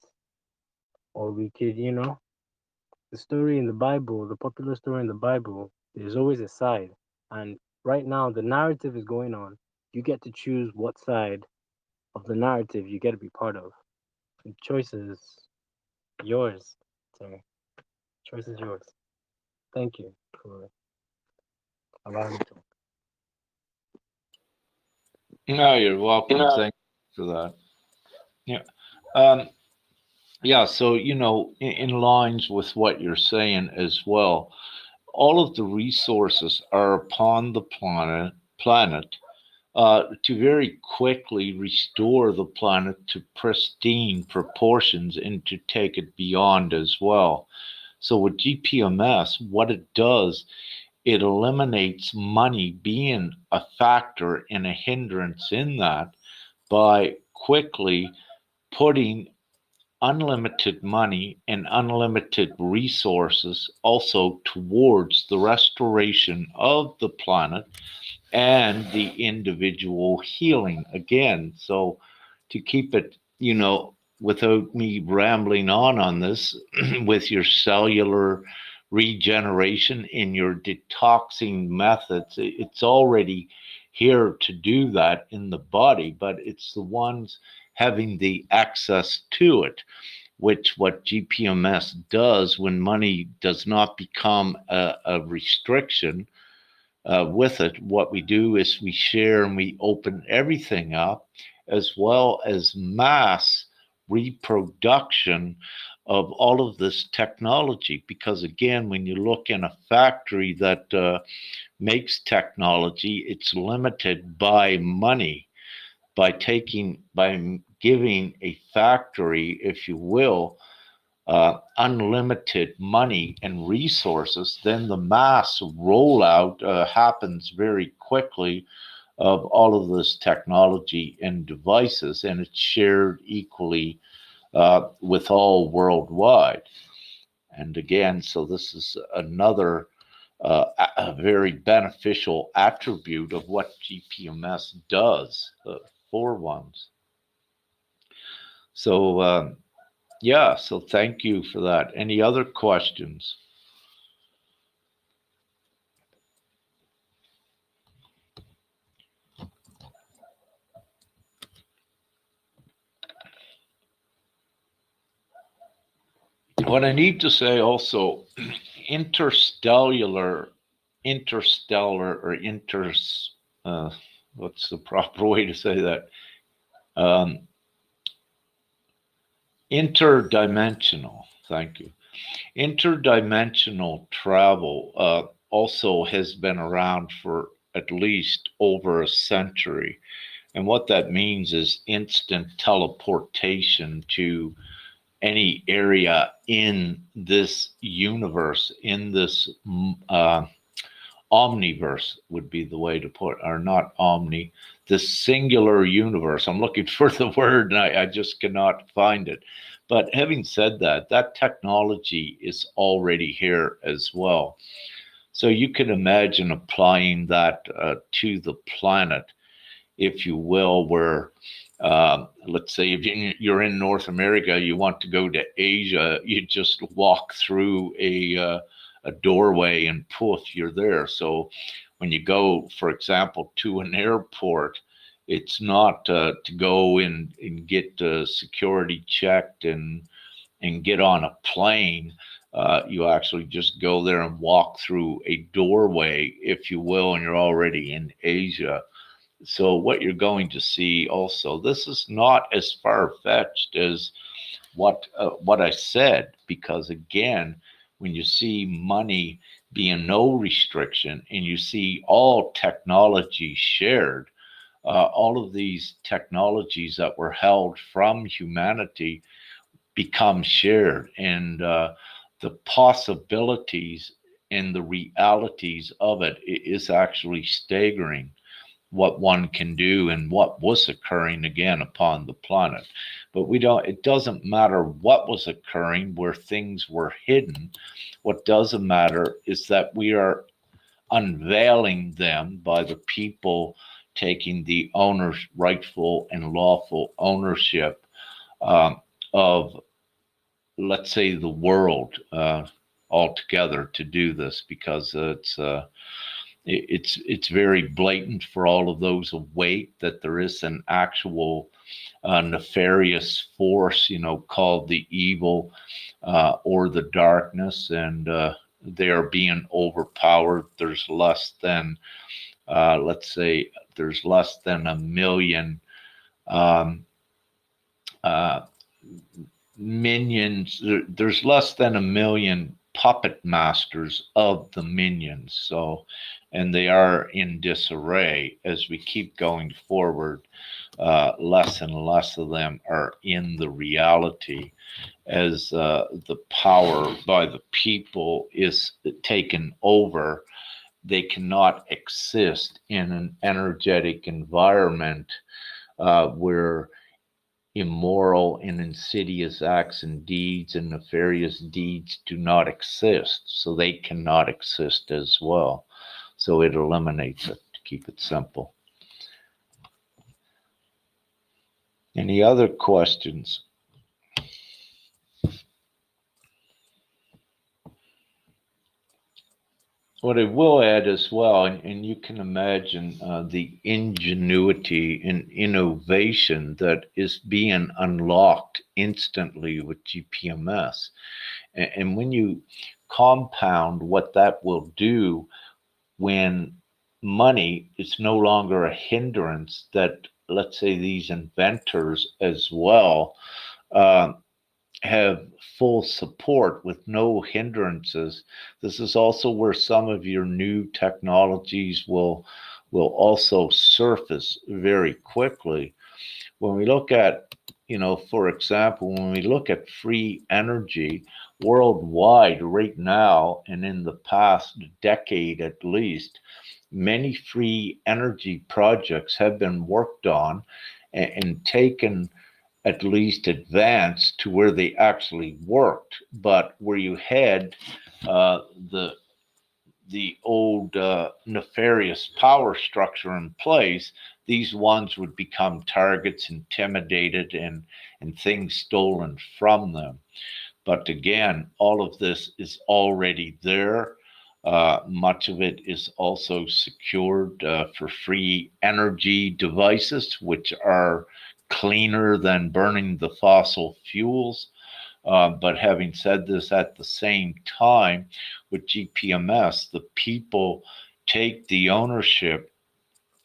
or we could, the story in the Bible, the popular story in the Bible, there's always a side. And right now, the narrative is going on. You get to choose what side of the narrative you get to be part of. The choice is yours. Sorry, choice is yours. Thank you for allowing me to. No, you're welcome. Thank you for that. Yeah. Um, yeah. So, in lines with what you're saying as well, all of the resources are upon the planet to very quickly restore the planet to pristine proportions and to take it beyond as well. So with GPMS, what it does, it eliminates money being a factor and a hindrance in that by quickly putting unlimited money and unlimited resources also towards the restoration of the planet and the individual healing again. So to keep it, without me rambling on this, with your cellular regeneration in your detoxing methods, it's already here to do that in the body, but it's the ones having the access to it, which what GPMS does when money does not become a restriction with it. What we do is we share and we open everything up, as well as mass reproduction of all of this technology. Because again, when you look in a factory that makes technology, it's limited by money. By giving a factory, if you will, unlimited money and resources, then the mass rollout happens very quickly of all of this technology and devices, and it's shared equally with all worldwide. And again, so this is another a very beneficial attribute of what GPMS does for ones. So, yeah, so thank you for that. Any other questions? What I need to say also, interstellar or uh, what's the proper way to say that? Um, interdimensional, thank you. Interdimensional travel also has been around for at least over a century. And what that means is instant teleportation to any area in this universe, in this omniverse would be the way to put it, or not omni, the singular universe. I'm looking for the word and I just cannot find it. But having said that, that technology is already here as well. So you can imagine applying that to the planet, if you will, where let's say if you're in North America, you want to go to Asia, you just walk through a doorway and poof, you're there. So when you go, for example, to an airport, it's not to go and get security checked and get on a plane. You actually just go there and walk through a doorway, if you will, and you're already in Asia. So what you're going to see also, this is not as far fetched as what I said, because again, when you see money being no restriction and you see all technology shared, all of these technologies that were held from humanity become shared, and the possibilities and the realities of it is actually staggering, what one can do and what was occurring again upon the planet. But we don't, it doesn't matter what was occurring where things were hidden. What doesn't matter is that we are unveiling them by the people taking the owner's rightful and lawful ownership of, let's say, the world altogether to do this, because it's very blatant for all of those awake that there is an actual nefarious force, called the evil or the darkness, and they are being overpowered. There's less than, let's say, there's less than a million um, uh, minions. There's less than a million puppet masters of the minions. So, and they are in disarray as we keep going forward. Less and less of them are in the reality as the power by the people is taken over. They cannot exist in an energetic environment where immoral and insidious acts and deeds and nefarious deeds do not exist. So they cannot exist as well. So it eliminates it, to keep it simple. Any other questions? What I will add as well, and you can imagine the ingenuity and innovation that is being unlocked instantly with GPMS. And when you compound what that will do when money is no longer a hindrance, that, let's say, these inventors as well uh, have full support with no hindrances. This is also where some of your new technologies will also surface very quickly. When we look at, for example, when we look at free energy worldwide right now and in the past decade at least, many free energy projects have been worked on and taken at least advanced to where they actually worked. But where you had the the old nefarious power structure in place, these ones would become targets, intimidated, and things stolen from them. But again, all of this is already there. Much of it is also secured for free energy devices, which are cleaner than burning the fossil fuels. But having said this, at the same time, with GPMS, the people take the ownership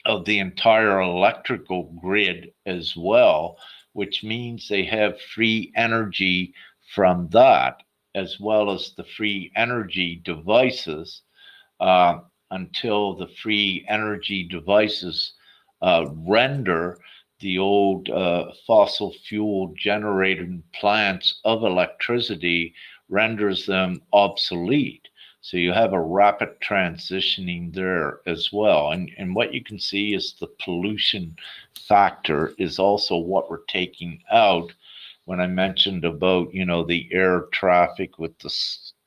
of the entire electrical grid as well, which means they have free energy from that, as well as the free energy devices, uh, until the free energy devices render the old fossil fuel generated plants of electricity, renders them obsolete. So you have a rapid transitioning there as well. And what you can see is the pollution factor is also what we're taking out when I mentioned about, the air traffic with the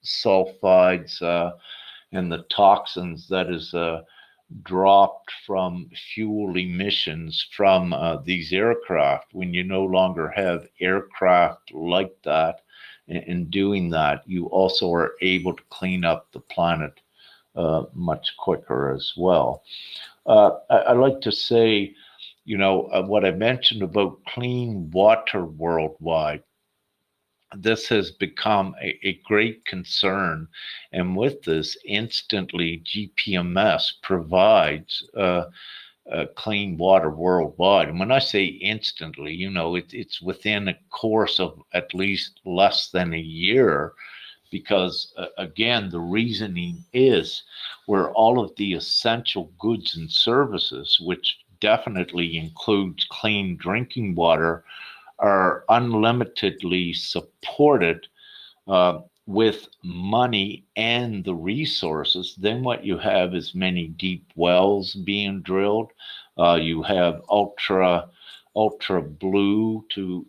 sulfides, and the toxins that is dropped from fuel emissions from these aircraft. When you no longer have aircraft like that, in doing that, you also are able to clean up the planet much quicker as well. I like to say, what I mentioned about clean water worldwide, this has become a great concern. And with this, instantly GPMS provides clean water worldwide. And when I say instantly, it's within a course of at least less than a year, because again, the reasoning is where all of the essential goods and services, which definitely includes clean drinking water, are unlimitedly supported with money and the resources, then what you have is many deep wells being drilled. You have ultra blue, to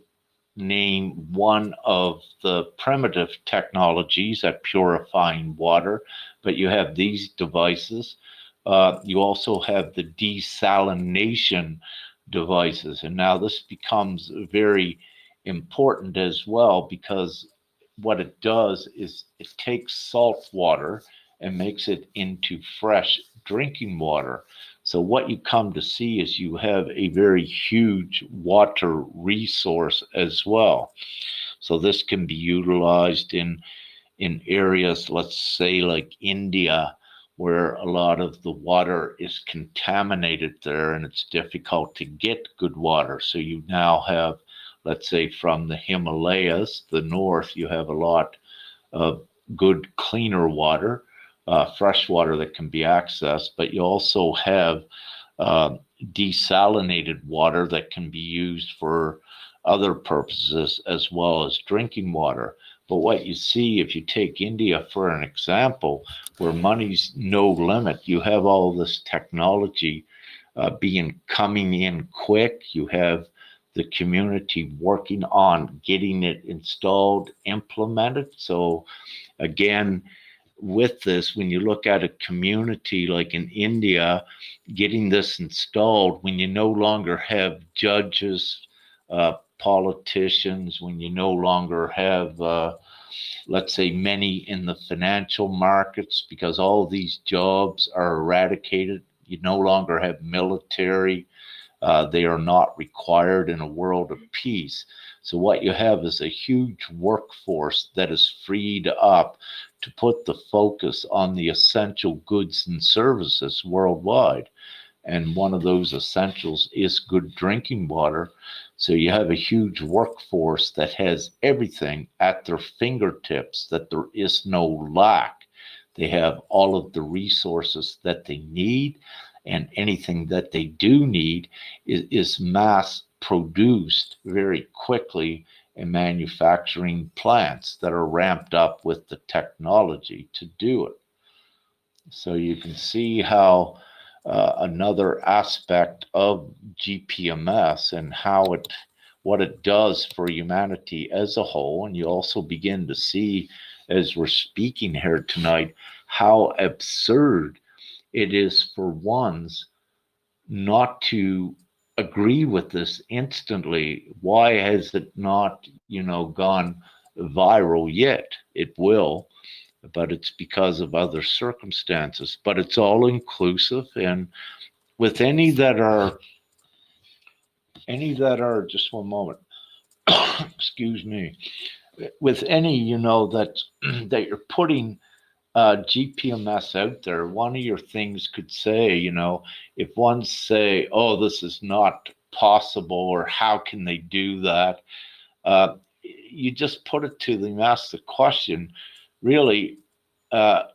name one of the primitive technologies at purifying water, but you have these devices. You also have the desalination devices. And now this becomes very important as well, because what it does is it takes salt water and makes it into fresh drinking water. So what you come to see is you have a very huge water resource as well. So this can be utilized in areas, let's say like India, where a lot of the water is contaminated there and it's difficult to get good water. So you now have, let's say, from the Himalayas, the north, you have a lot of good, cleaner water, fresh water that can be accessed, but you also have uh, desalinated water that can be used for other purposes as well as drinking water. But what you see, if you take India for an example, where money's no limit, you have all this technology being coming in quick. You have the community working on getting it installed, implemented. So again, with this, when you look at a community like in India, getting this installed, when you no longer have judges, politicians, when you no longer have, let's say, many in the financial markets, because all these jobs are eradicated, you no longer have military, they are not required in a world of peace. So, what you have is a huge workforce that is freed up to put the focus on the essential goods and services worldwide. And one of those essentials is good drinking water. So, you have a huge workforce that has everything at their fingertips, that there is no lack. They have all of the resources that they need, and anything that they do need is mass produced very quickly in manufacturing plants that are ramped up with the technology to do it. So you can see how another aspect of GPMS and how it what it does for humanity as a whole, and you also begin to see as we're speaking here tonight how absurd it is for ones not to agree with this instantly. Why has it not, gone viral yet? It will, but it's because of other circumstances. But it's all inclusive, and with any that are just one moment, excuse me, with any that that you're putting GPMS out there, one of your things could say, if one say, oh, this is not possible, or how can they do that? You just put it to them, ask the question, really,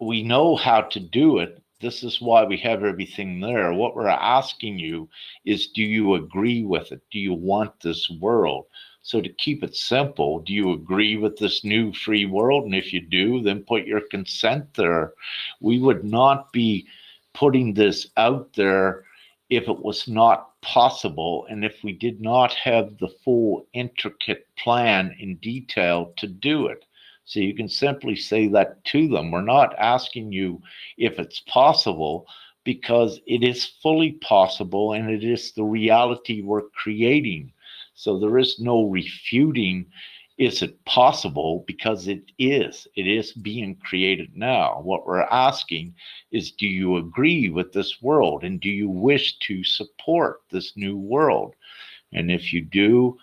we know how to do it. This is why we have everything there. What we're asking you is, do you agree with it? Do you want this world? So, to keep it simple, do you agree with this new free world? And if you do, then put your consent there. We would not be putting this out there if it was not possible, and if we did not have the full intricate plan in detail to do it. So you can simply say that to them. We're not asking you if it's possible, because it is fully possible, and it is the reality we're creating. So there is no refuting, is it possible, because it is. It is being created now. What we're asking is, do you agree with this world, and do you wish to support this new world? And if you do,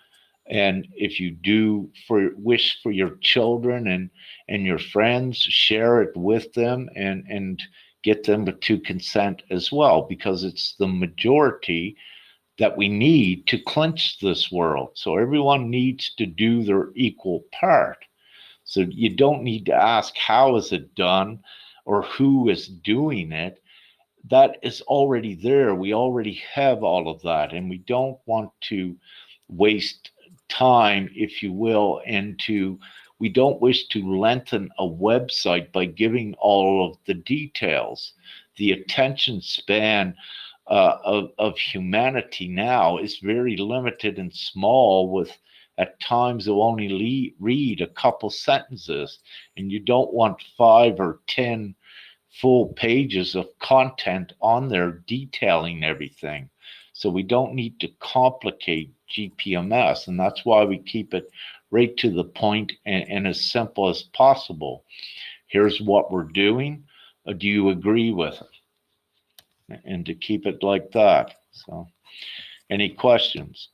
and if you do wish for your children and your friends, share it with them, and get them to consent as well, because it's the majority that we need to clinch this world. So everyone needs to do their equal part. So you don't need to ask how is it done or who is doing it. That is already there. We already have all of that, and we don't want to waste time, if you will, and we don't wish to lengthen a website by giving all of the details. The attention span of humanity now is very limited and small, with at times they'll only read a couple sentences, and you don't want 5 or 10 full pages of content on there detailing everything. So we don't need to complicate GPMS, and that's why we keep it right to the point, and as simple as possible. Here's what we're doing. Do you agree with it? And to keep it like that. So, any questions?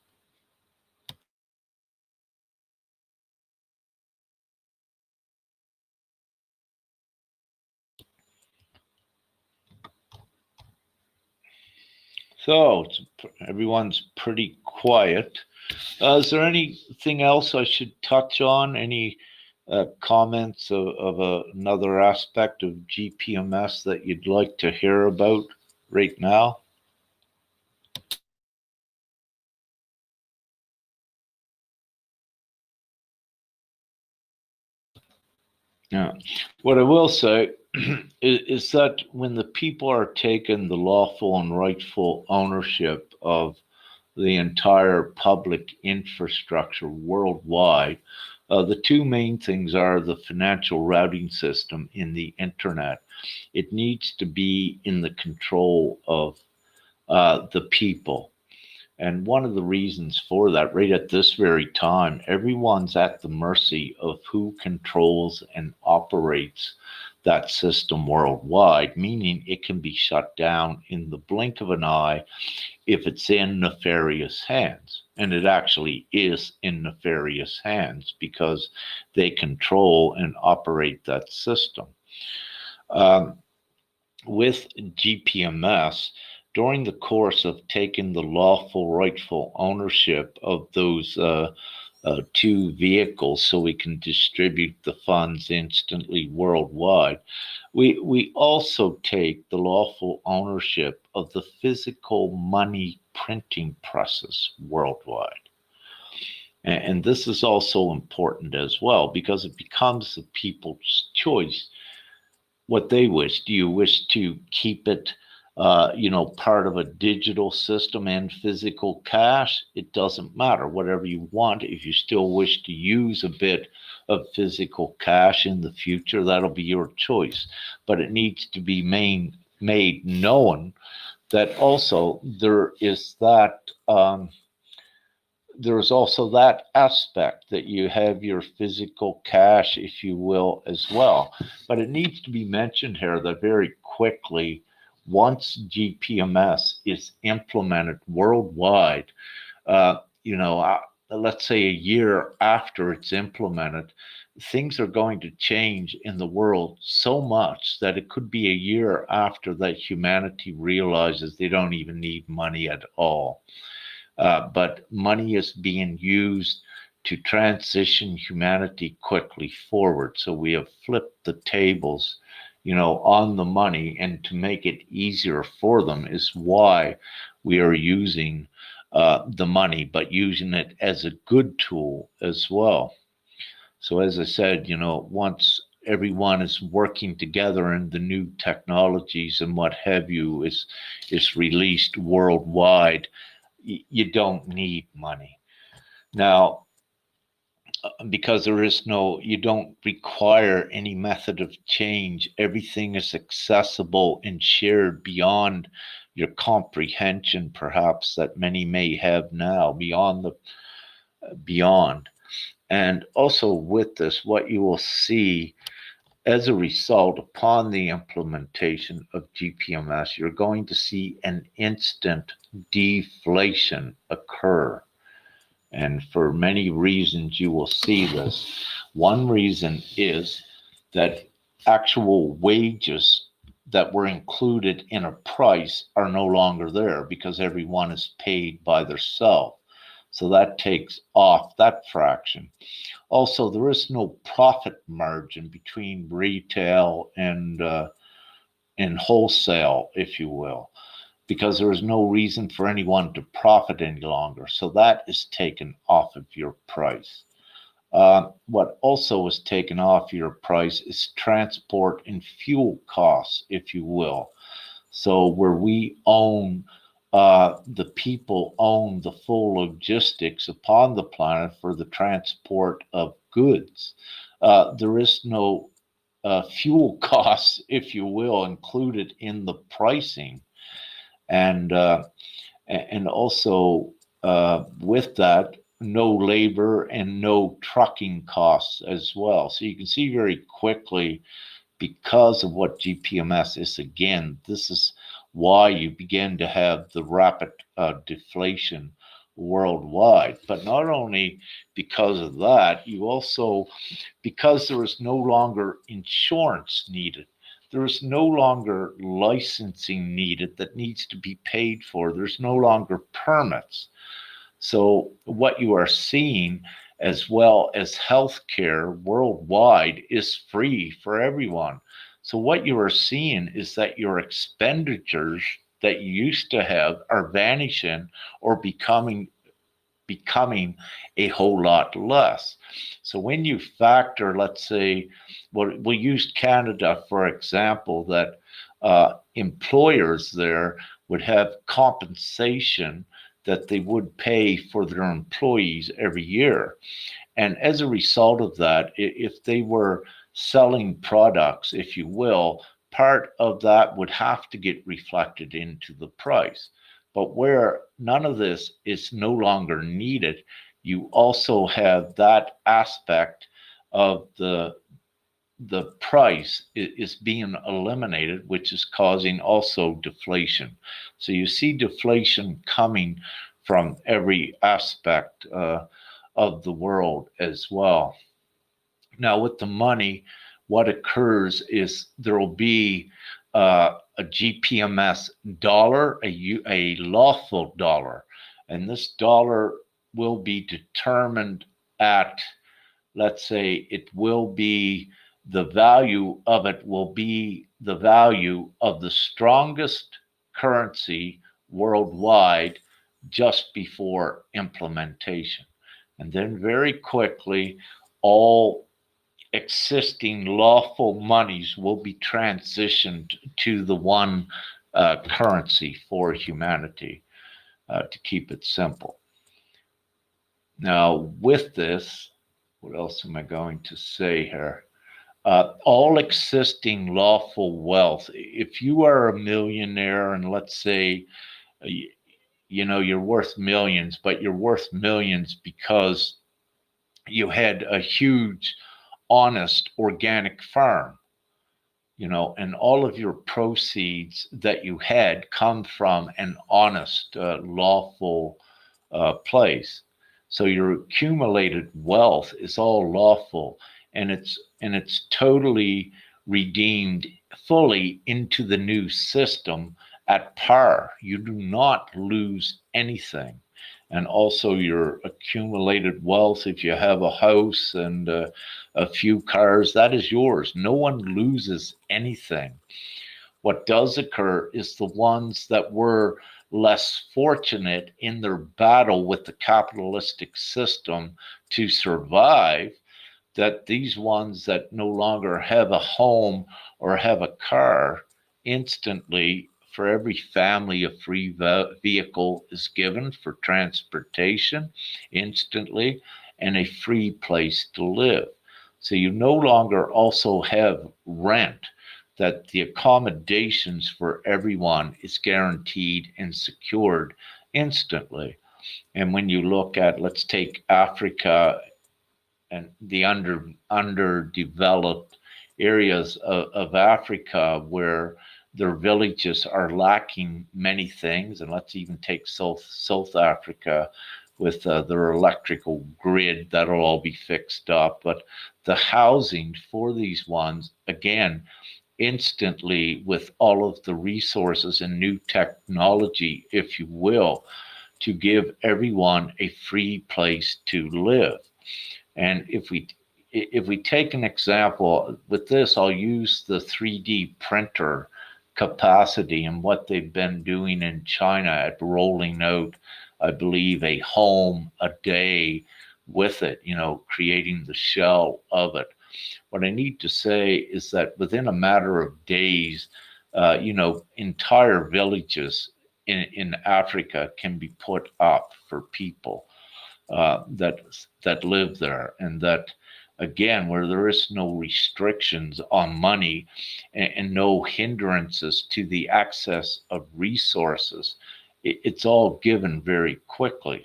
So everyone's pretty quiet. Is there anything else I should touch on? Any comments of another aspect of GPMS that you'd like to hear about right now? Yeah. What I will say is that when the people are taking the lawful and rightful ownership of the entire public infrastructure worldwide, the two main things are the financial routing system in the internet. It needs to be in the control of the people. And one of the reasons for that, right at this very time, everyone's at the mercy of who controls and operates that system worldwide, meaning it can be shut down in the blink of an eye if it's in nefarious hands. And it actually is in nefarious hands, because they control and operate that system. Um, with GPMS, during the course of taking the lawful, rightful ownership of those two vehicles so we can distribute the funds instantly worldwide, we also take the lawful ownership of the physical money printing presses worldwide. And this is also important as well, because it becomes the people's choice what they wish. Do you wish to keep it part of a digital system and physical cash, it doesn't matter. Whatever you want, if you still wish to use a bit of physical cash in the future, that'll be your choice. But it needs to be made known that also there's also that aspect that you have your physical cash, if you will, as well. But it needs to be mentioned here that very quickly, once GPMS is implemented worldwide, uh, you know, uh, let's say a year after it's implemented, things are going to change in the world so much that it could be a year after that humanity realizes they don't even need money at all. But money is being used to transition humanity quickly forward. So we have flipped the tables, on the money, and to make it easier for them is why we are using the money, but using it as a good tool as well. So as I said, once everyone is working together and the new technologies and what have you is released worldwide, you don't need money. Now, because you don't require any method of change, everything is accessible and shared beyond your comprehension, perhaps, that many may have now, beyond. And also with this, what you will see as a result upon the implementation of GPMS, you're going to see an instant deflation occur. And for many reasons, you will see this. One reason is that actual wages that were included in a price are no longer there because everyone is paid by themselves. So that takes off that fraction. Also, there is no profit margin between retail and wholesale, if you will, because there is no reason for anyone to profit any longer. So that is taken off of your price. What also is taken off your price is transport and fuel costs, if you will. So where the people own the full logistics upon the planet for the transport of goods. There is no fuel costs, if you will, included in the pricing, and also with that, no labor and no trucking costs as well. So you can see very quickly, because of what GPMS is, again, this is why you begin to have the rapid deflation worldwide. But not only because of that, you also, because there is no longer insurance needed, there is no longer licensing needed that needs to be paid for, there's no longer permits. So, what you are seeing, as well as healthcare worldwide, is free for everyone. So, what you are seeing is that your expenditures that you used to have are vanishing or becoming a whole lot less. So when you factor, let's say, we'll use Canada for example, that employers there would have compensation that they would pay for their employees every year. And as a result of that, if they were selling products, if you will, part of that would have to get reflected into the price. But where none of this is no longer needed, you also have that aspect of the price is being eliminated, which is causing also deflation. So you see deflation coming from every aspect of the world as well. Now, with the money, what occurs is there will be a GPMS dollar, a lawful dollar, and this dollar will be determined at, let's say, the value of it will be the value of the strongest currency worldwide just before implementation. And then very quickly, all existing lawful monies will be transitioned to the one currency for humanity, to keep it simple. Now, with this, what else am I going to say here? All existing lawful wealth. If you are a millionaire, and let's say, you're worth millions, but you're worth millions because you had a huge, honest, organic farm, and all of your proceeds that you had come from an honest, lawful place. So your accumulated wealth is all lawful, and it's totally redeemed fully into the new system at par. You do not lose anything. And also your accumulated wealth, if you have a house and a few cars, that is yours. No one loses anything. What does occur is the ones that were less fortunate in their battle with the capitalistic system to survive, that these ones that no longer have a home or have a car, instantly, for every family, a free vehicle is given for transportation instantly, and a free place to live. So you no longer also have rent, that the accommodations for everyone is guaranteed and secured instantly. And when you look at, let's take Africa and the underdeveloped areas of Africa, where their villages are lacking many things, and let's even take South Africa with their electrical grid, that'll all be fixed up, but the housing for these ones, again, instantly, with all of the resources and new technology, if you will, to give everyone a free place to live. And if we take an example with this, I'll use the 3D printer capacity and what they've been doing in China at rolling out, I believe, a home a day with it, creating the shell of it. What I need to say is that within a matter of days, entire villages in Africa can be put up for people that live there, and that, again, where there is no restrictions on money, and no hindrances to the access of resources, it's all given very quickly.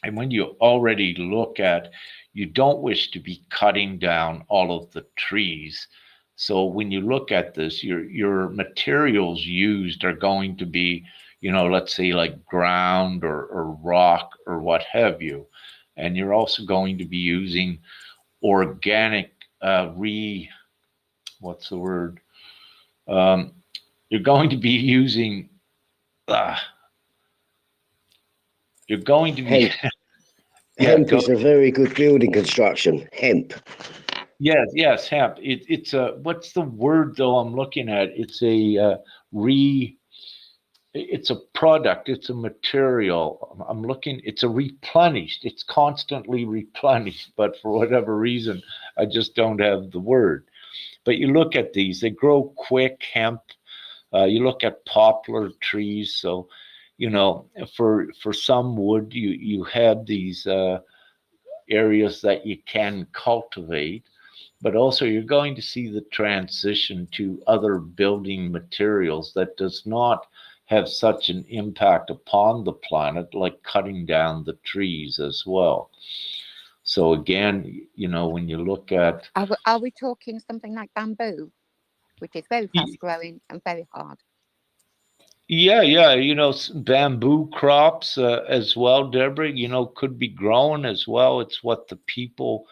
And when you already look at, you don't wish to be cutting down all of the trees. So when you look at this, your materials used are going to be, let's say like ground or rock or what have you. And you're also going to be using organic, what's the word? Um, you're going to be using, uh, you're going to be, Hemp. yeah, Hemp go. is a very good building construction. Hemp. Yes, yes, hemp. It's a, what's the word though I'm looking at? It's a re. It's a product. It's a material. I'm looking. It's a replenished. It's constantly replenished. But for whatever reason, I just don't have the word. But you look at these. They grow quick. Hemp. You look at poplar trees. So, for some wood, you have these areas that you can cultivate, but also you're going to see the transition to other building materials that does not have such an impact upon the planet, like cutting down the trees as well. So again, when you look at, Are we talking something like bamboo, which is very fast growing and very hard? yeah, yeah, bamboo crops as well, Deborah, could be grown as well. It's what the people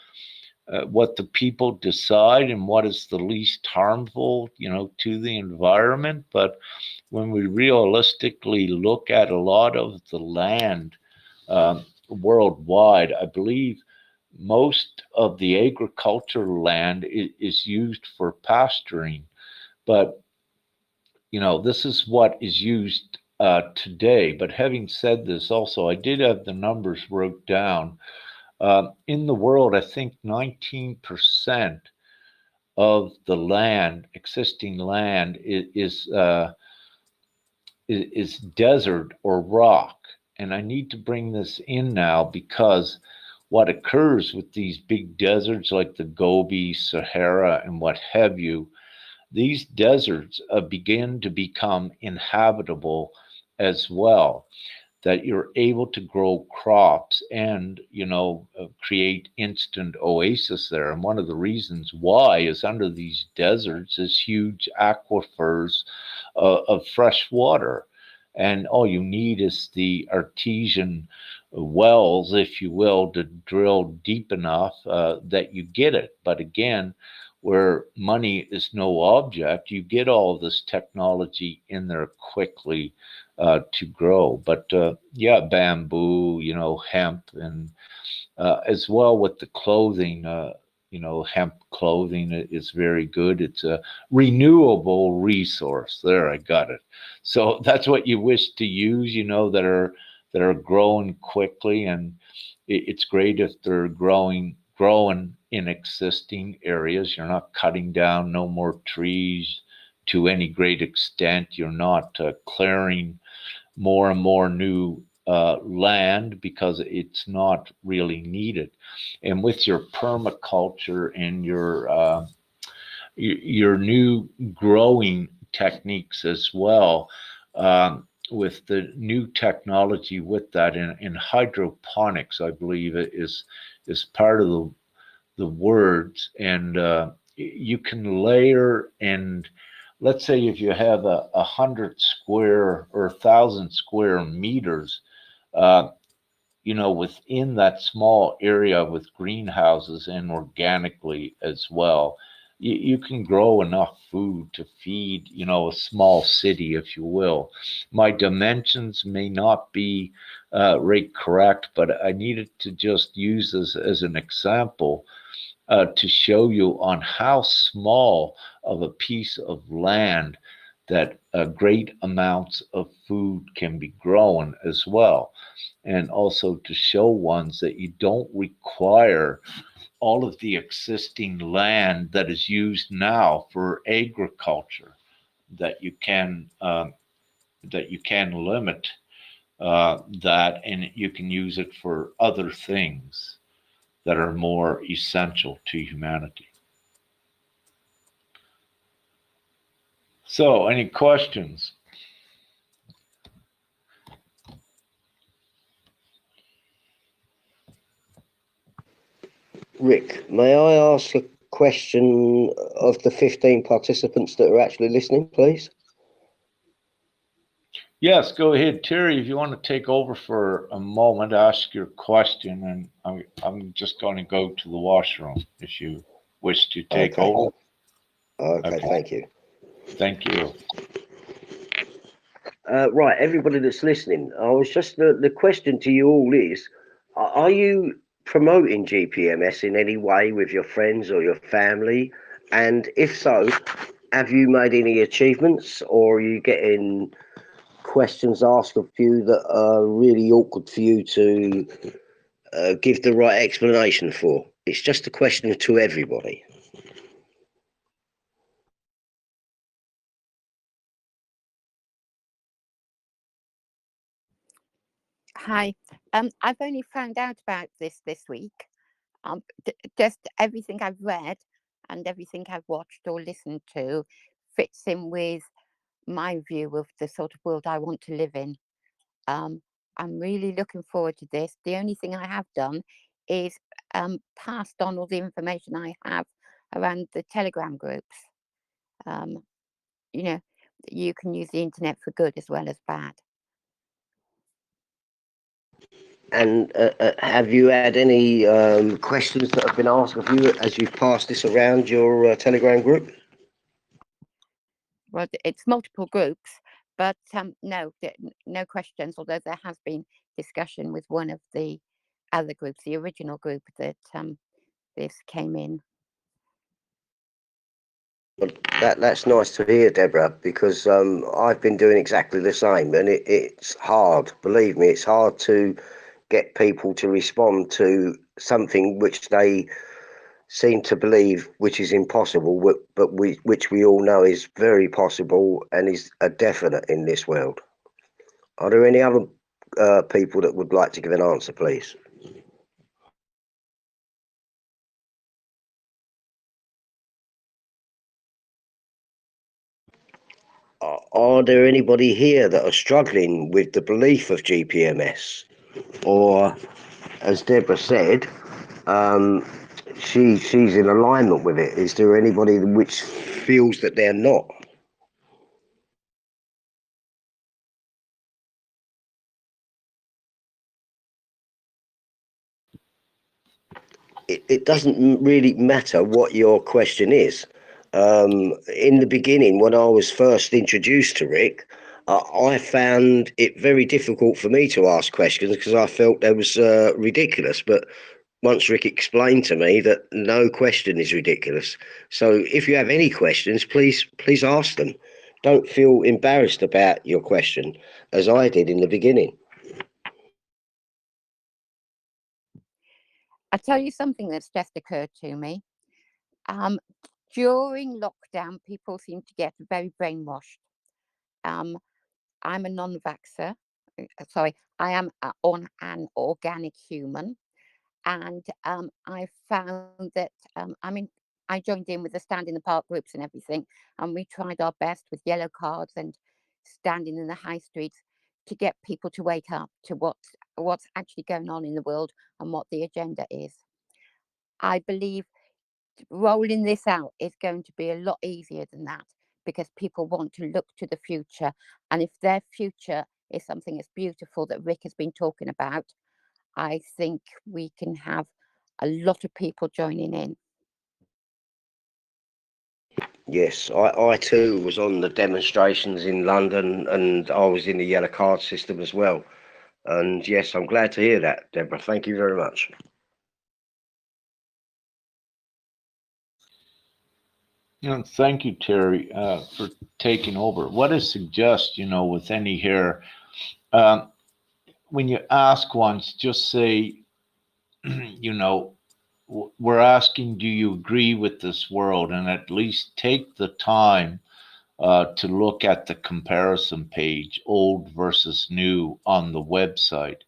decide and what is the least harmful, to the environment. But when we realistically look at a lot of the land worldwide, I believe most of the agricultural land is used for pasturing. But, this is what is used today. But having said this, also, I did have the numbers wrote down. In the world, I think 19% of the land, existing land, is is desert or rock. And I need to bring this in now because what occurs with these big deserts like the Gobi, Sahara, and what have you, these deserts begin to become inhabitable as well, that you're able to grow crops and create instant oasis there. And one of the reasons why is under these deserts is huge aquifers of fresh water, and all you need is the artesian wells, if you will, to drill deep enough that you get it. But again, where money is no object, you get all of this technology in there quickly to grow. But yeah, bamboo, hemp, and as well with the clothing. Hemp clothing is very good. It's a renewable resource. There, I got it. So that's what you wish to use. That are growing quickly, and it's great if they're growing in existing areas. You're not cutting down no more trees to any great extent. You're not clearing more and more new land because it's not really needed. And with your permaculture and your new growing techniques as well, with the new technology with that in hydroponics, I believe it is part of the words, and you can layer. And let's say if you have a hundred square or 1,000 square meters, uh, within that small area with greenhouses and organically as well, you can grow enough food to feed, a small city, if you will. My dimensions may not be right correct, but I needed to just use this as an example to show you on how small of a piece of land that great amounts of food can be grown as well. And also to show ones that you don't require all of the existing land that is used now for agriculture, that you can limit that, and you can use it for other things that are more essential to humanity. So, any questions? Rick, may I ask a question of the 15 participants that are actually listening, please? Yes, go ahead, Terry. If you want to take over for a moment, ask your question, and I'm just going to go to the washroom if you wish to take Okay. over. Okay, Okay. thank you. Thank you. Right, everybody that's listening, I was just the question to you all is: are you promoting GPMS in any way with your friends or your family? And if so, have you made any achievements, or are you getting questions asked of you that are really awkward for you to give the right explanation for? It's just a question to everybody. Hi. I've only found out about this week. Just everything I've read and everything I've watched or listened to fits in with my view of the sort of world I want to live in. I'm really looking forward to this. The only thing I have done is passed on all the information I have around the Telegram groups. Um, you know, you can use the internet for good as well as bad. And have you had any questions that have been asked of you as you've passed this around your Telegram group? Well, it's multiple groups, but no, no questions. Although there has been discussion with one of the other groups, the original group that this came in. Well, that's nice to hear, Deborah, because I've been doing exactly the same, and it's hard. Believe me, it's hard to get people to respond to something which they seem to believe which is impossible, but which we all know is very possible and is a definite in this world. Are there any other people that would like to give an answer, please? Are there anybody here that are struggling with the belief of GPMS? Or, as Deborah said, um, she's in alignment with it. Is there anybody which feels that they're not? It doesn't really matter what your question is. In the beginning, when I was first introduced to Rick, I found it very difficult for me to ask questions because I felt they was ridiculous. But once Rick explained to me that no question is ridiculous, so if you have any questions, please ask them. Don't feel embarrassed about your question, as I did in the beginning. I'll tell you something that's just occurred to me. Um, During lockdown, people seem to get very brainwashed. Um, I'm a non-vaxxer. Sorry, I am on an organic human, and I found that I joined in with the stand in the park groups and everything, and we tried our best with yellow cards and standing in the high streets to get people to wake up to what's actually going on in the world and what the agenda is. I believe rolling this out is going to be a lot easier than that because people want to look to the future. And if their future is something that's beautiful that Rick has been talking about, I think we can have a lot of people joining in. Yes, I too was on the demonstrations in London, and I was in the yellow card system as well. And yes, I'm glad to hear that, Deborah. Thank you very much. Thank you, Terry, for taking over. What I suggest, with any here, um, when you ask once, just say, you know, we're asking, do you agree with this world? And at least take the time to look at the comparison page, old versus new, on the website.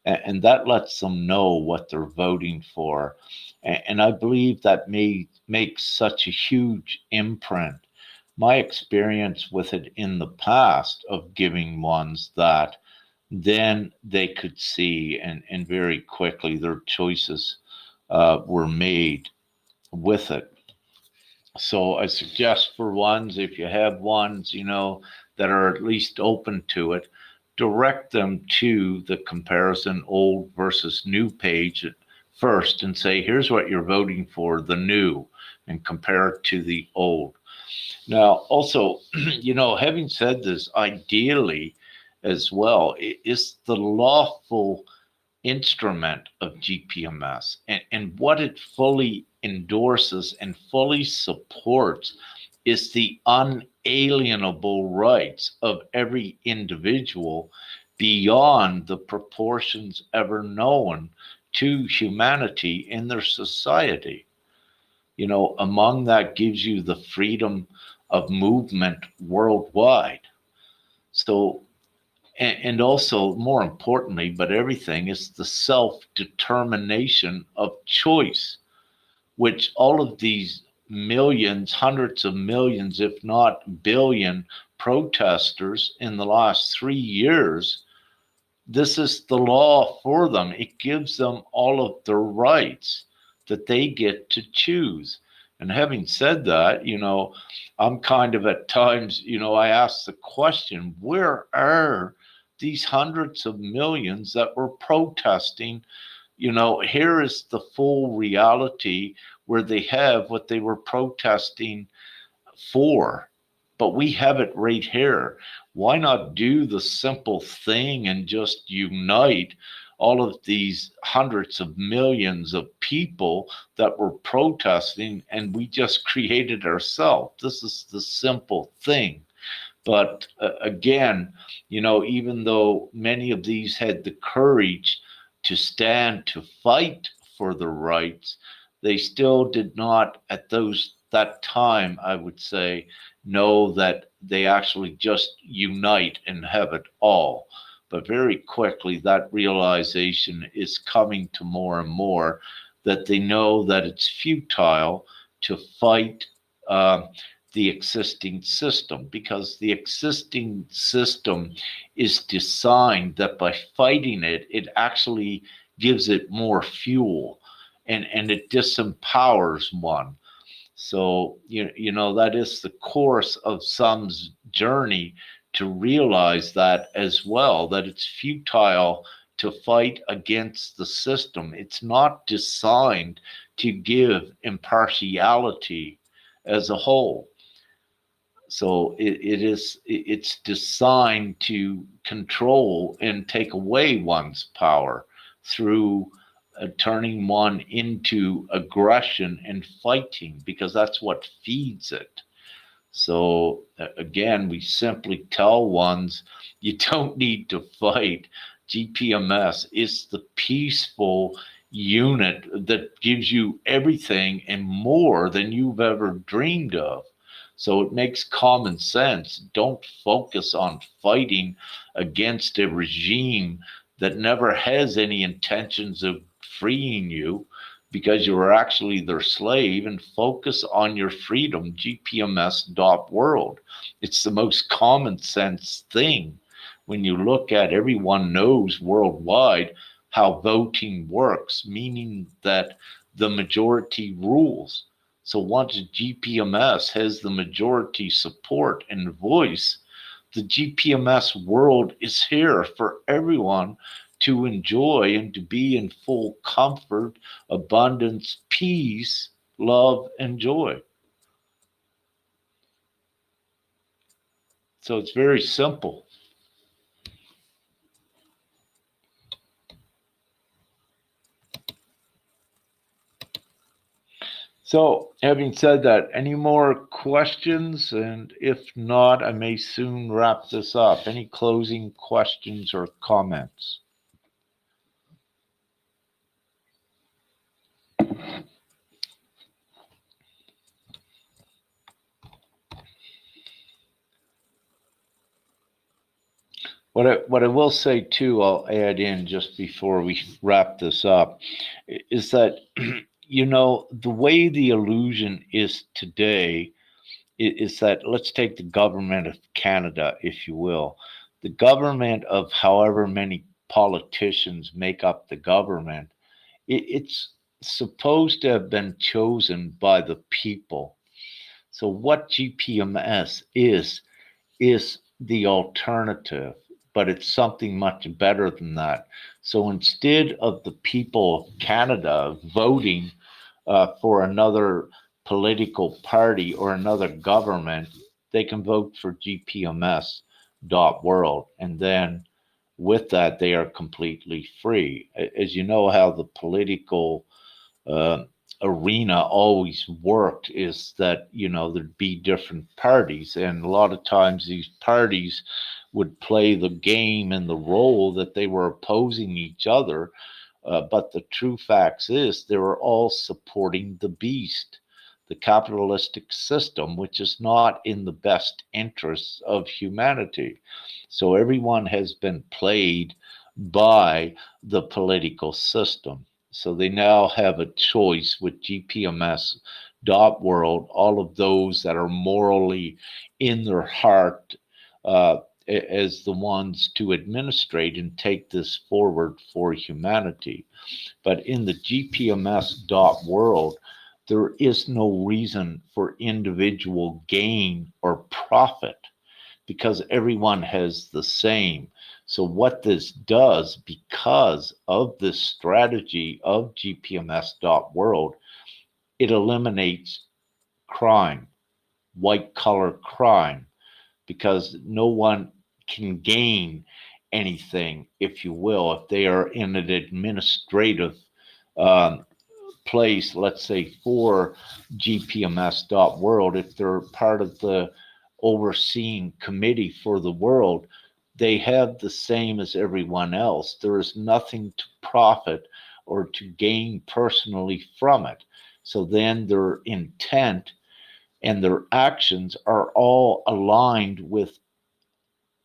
And that lets them know what they're voting for. And I believe that may make such a huge imprint. My experience with it in the past of giving ones that then they could see, and very quickly their choices were made with it. So I suggest for ones, if you have ones, that are at least open to it, direct them to the comparison old versus new page first and say, here's what you're voting for, the new, and compare it to the old. Now, also, having said this, ideally as well, is the lawful instrument of GPMS, and what it fully endorses and fully supports is the unalienable rights of every individual beyond the proportions ever known to humanity in their society. Among that gives you the freedom of movement worldwide. So, and also, more importantly, but everything is the self determination of choice, which all of these millions, hundreds of millions, if not billion, protesters in the last 3 years, this is the law for them. It gives them all of the rights that they get to choose. And having said that, I'm kind of at times, I ask the question, where are these hundreds of millions that were protesting? Here is the full reality where they have what they were protesting for. But we have it right here. Why not do the simple thing and just unite all of these hundreds of millions of people that were protesting, and we just created ourselves? This is the simple thing. But again, even though many of these had the courage to stand to fight for the rights, they still did not at that time, I would say, know that they actually just unite and have it all. But very quickly, that realization is coming to more and more that they know that it's futile to fight uh, the existing system, because the existing system is designed that by fighting it, it actually gives it more fuel, and it disempowers one. So you know that is the course of some's journey to realize that as well, that it's futile to fight against the system. It's not designed to give impartiality as a whole. So it's designed to control and take away one's power through turning one into aggression and fighting, because that's what feeds it. So again, we simply tell ones you don't need to fight. GPMS is the peaceful unit that gives you everything and more than you've ever dreamed of. So it makes common sense. Don't focus on fighting against a regime that never has any intentions of freeing you, because you are actually their slave, and focus on your freedom. Gpms.world. It's the most common sense thing. When you look at, everyone knows worldwide how voting works, meaning that the majority rules. So once GPMS has the majority support and voice, the GPMS world is here for everyone to enjoy and to be in full comfort, abundance, peace, love, and joy. So it's very simple. So, having said that, any more questions? And if not, I may soon wrap this up. Any closing questions or comments? What I will say too, I'll add in just before we wrap this up, is that you know the way the illusion is today is that, let's take the government of Canada, if you will. The government of however many politicians make up the government, it's supposed to have been chosen by the people. So what GPMS is the alternative, but it's something much better than that. So instead of the people of Canada voting for another political party or another government, they can vote for GPMS.world. And then with that, they are completely free. As you know, how the political uh, arena always worked is that, you know, there'd be different parties, and a lot of times these parties would play the game and the role that they were opposing each other, but the true facts is they were all supporting the beast, the capitalistic system, which is not in the best interests of humanity. So everyone has been played by the political system. So they now have a choice with GPMS.world, all of those that are morally in their heart as the ones to administrate and take this forward for humanity. But in the GPMS.world, there is no reason for individual gain or profit, because everyone has the same. So, what this does, because of this strategy of GPMS.world, it eliminates crime, white collar crime, because no one can gain anything, if you will, if they are in an administrative um, place, let's say for GPMS.world, if they're part of the overseeing committee for the world, they have the same as everyone else. There is nothing to profit or to gain personally from it. So then their intent and their actions are all aligned with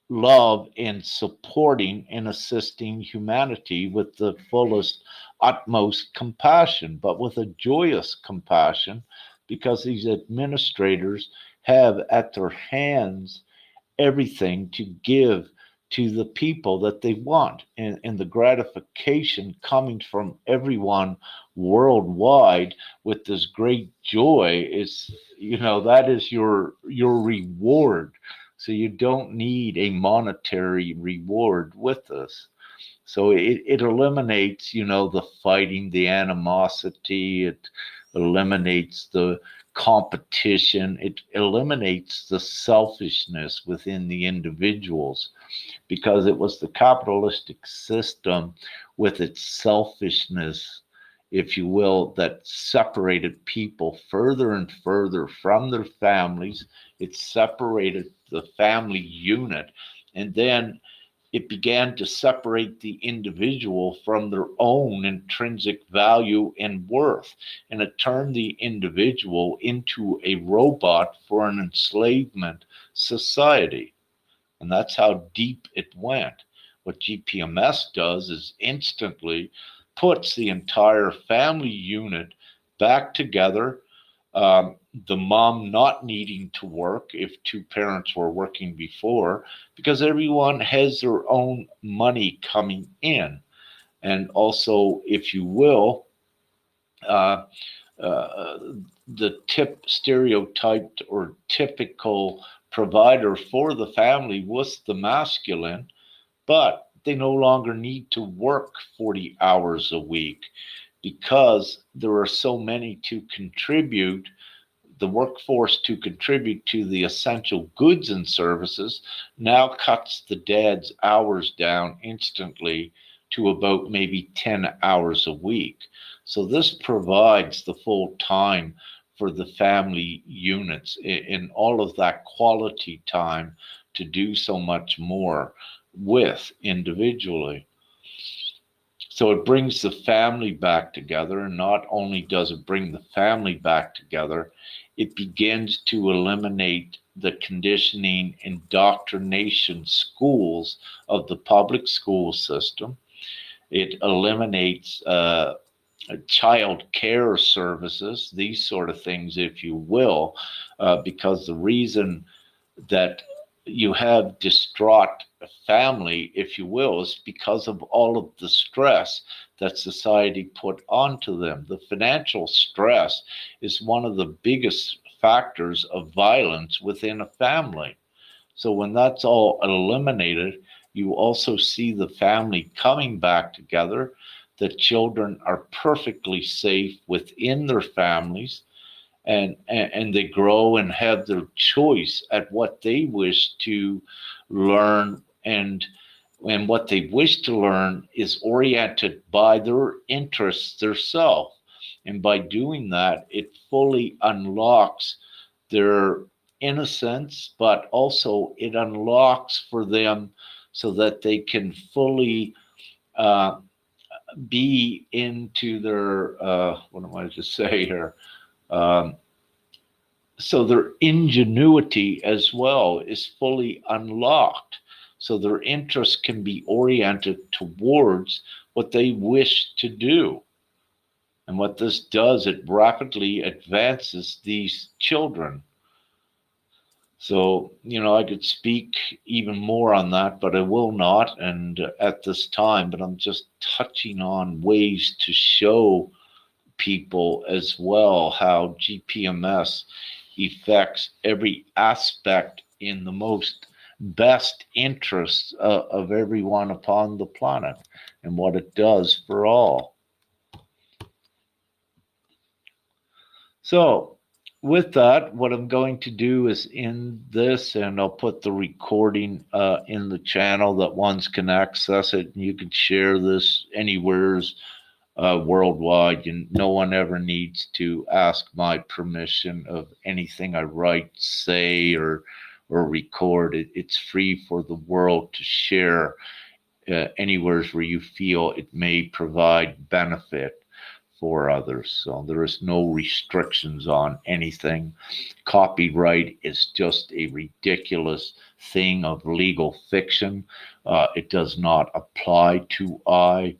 love and supporting and assisting humanity with the fullest, utmost compassion, but with a joyous compassion, because these administrators have at their hands everything to give to the people that they want. And the gratification coming from everyone worldwide with this great joy is, that is your reward. So you don't need a monetary reward with this. So it eliminates, the fighting, the animosity. It eliminates the competition. It eliminates the selfishness within the individuals, because it was the capitalistic system with its selfishness, if you will, that separated people further and further from their families. It separated the family unit. And then it began to separate the individual from their own intrinsic value and worth. And it turned the individual into a robot for an enslavement society. And that's how deep it went. What GPMS does is instantly puts the entire family unit back together. The mom not needing to work if two parents were working before, because everyone has their own money coming in. And also, if you will, uh, uh, the stereotyped or typical provider for the family was the masculine, but they no longer need to work 40 hours a week, because there are so many to contribute, the workforce to contribute to the essential goods and services, now cuts the dad's hours down instantly to about maybe 10 hours a week. So this provides the full time for the family units in all of that quality time to do so much more with individually. So it brings the family back together, and not only does it bring the family back together, it begins to eliminate the conditioning indoctrination schools of the public school system. It eliminates child care services, these sort of things, if you will, because the reason that you have distraught family, if you will, is because of all of the stress that society put onto them. The financial stress is one of the biggest factors of violence within a family. So when that's all eliminated, you also see the family coming back together. The children are perfectly safe within their families, and they grow and have their choice at what they wish to learn, and what they wish to learn is oriented by their interests themselves. And by doing that, it fully unlocks their innocence, but also it unlocks for them so that they can fully uh, be into their what am I to say here? Um, so their ingenuity as well is fully unlocked. So their interests can be oriented towards what they wish to do. And what this does, it rapidly advances these children. So, I could speak even more on that, but I will not, and at this time, but I'm just touching on ways to show people as well how GPMS affects every aspect in the most best interests of everyone upon the planet, and what it does for all. So, with that, what I'm going to do is end this, and I'll put the recording in the channel that ones can access it, and you can share this anywheres worldwide. And no one ever needs to ask my permission of anything I write, say, or record. It's free for the world to share anywheres where you feel it may provide benefit for others. So there is no restrictions on anything. Copyright is just a ridiculous thing of legal fiction. It does not apply to I.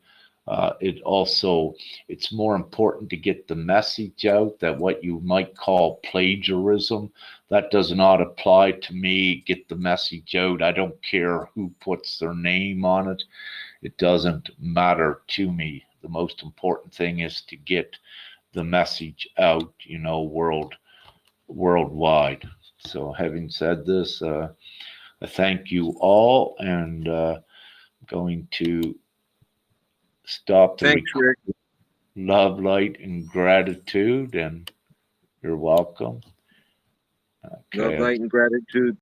It's more important to get the message out that what you might call plagiarism, that does not apply to me. Get the message out. I don't care who puts their name on it. It doesn't matter to me. The most important thing is to get the message out, worldwide. So, having said this, I thank you all, and going to stop the Thanks, Rick. love, light, and gratitude, and you're welcome. Love, Okay. light, and gratitude.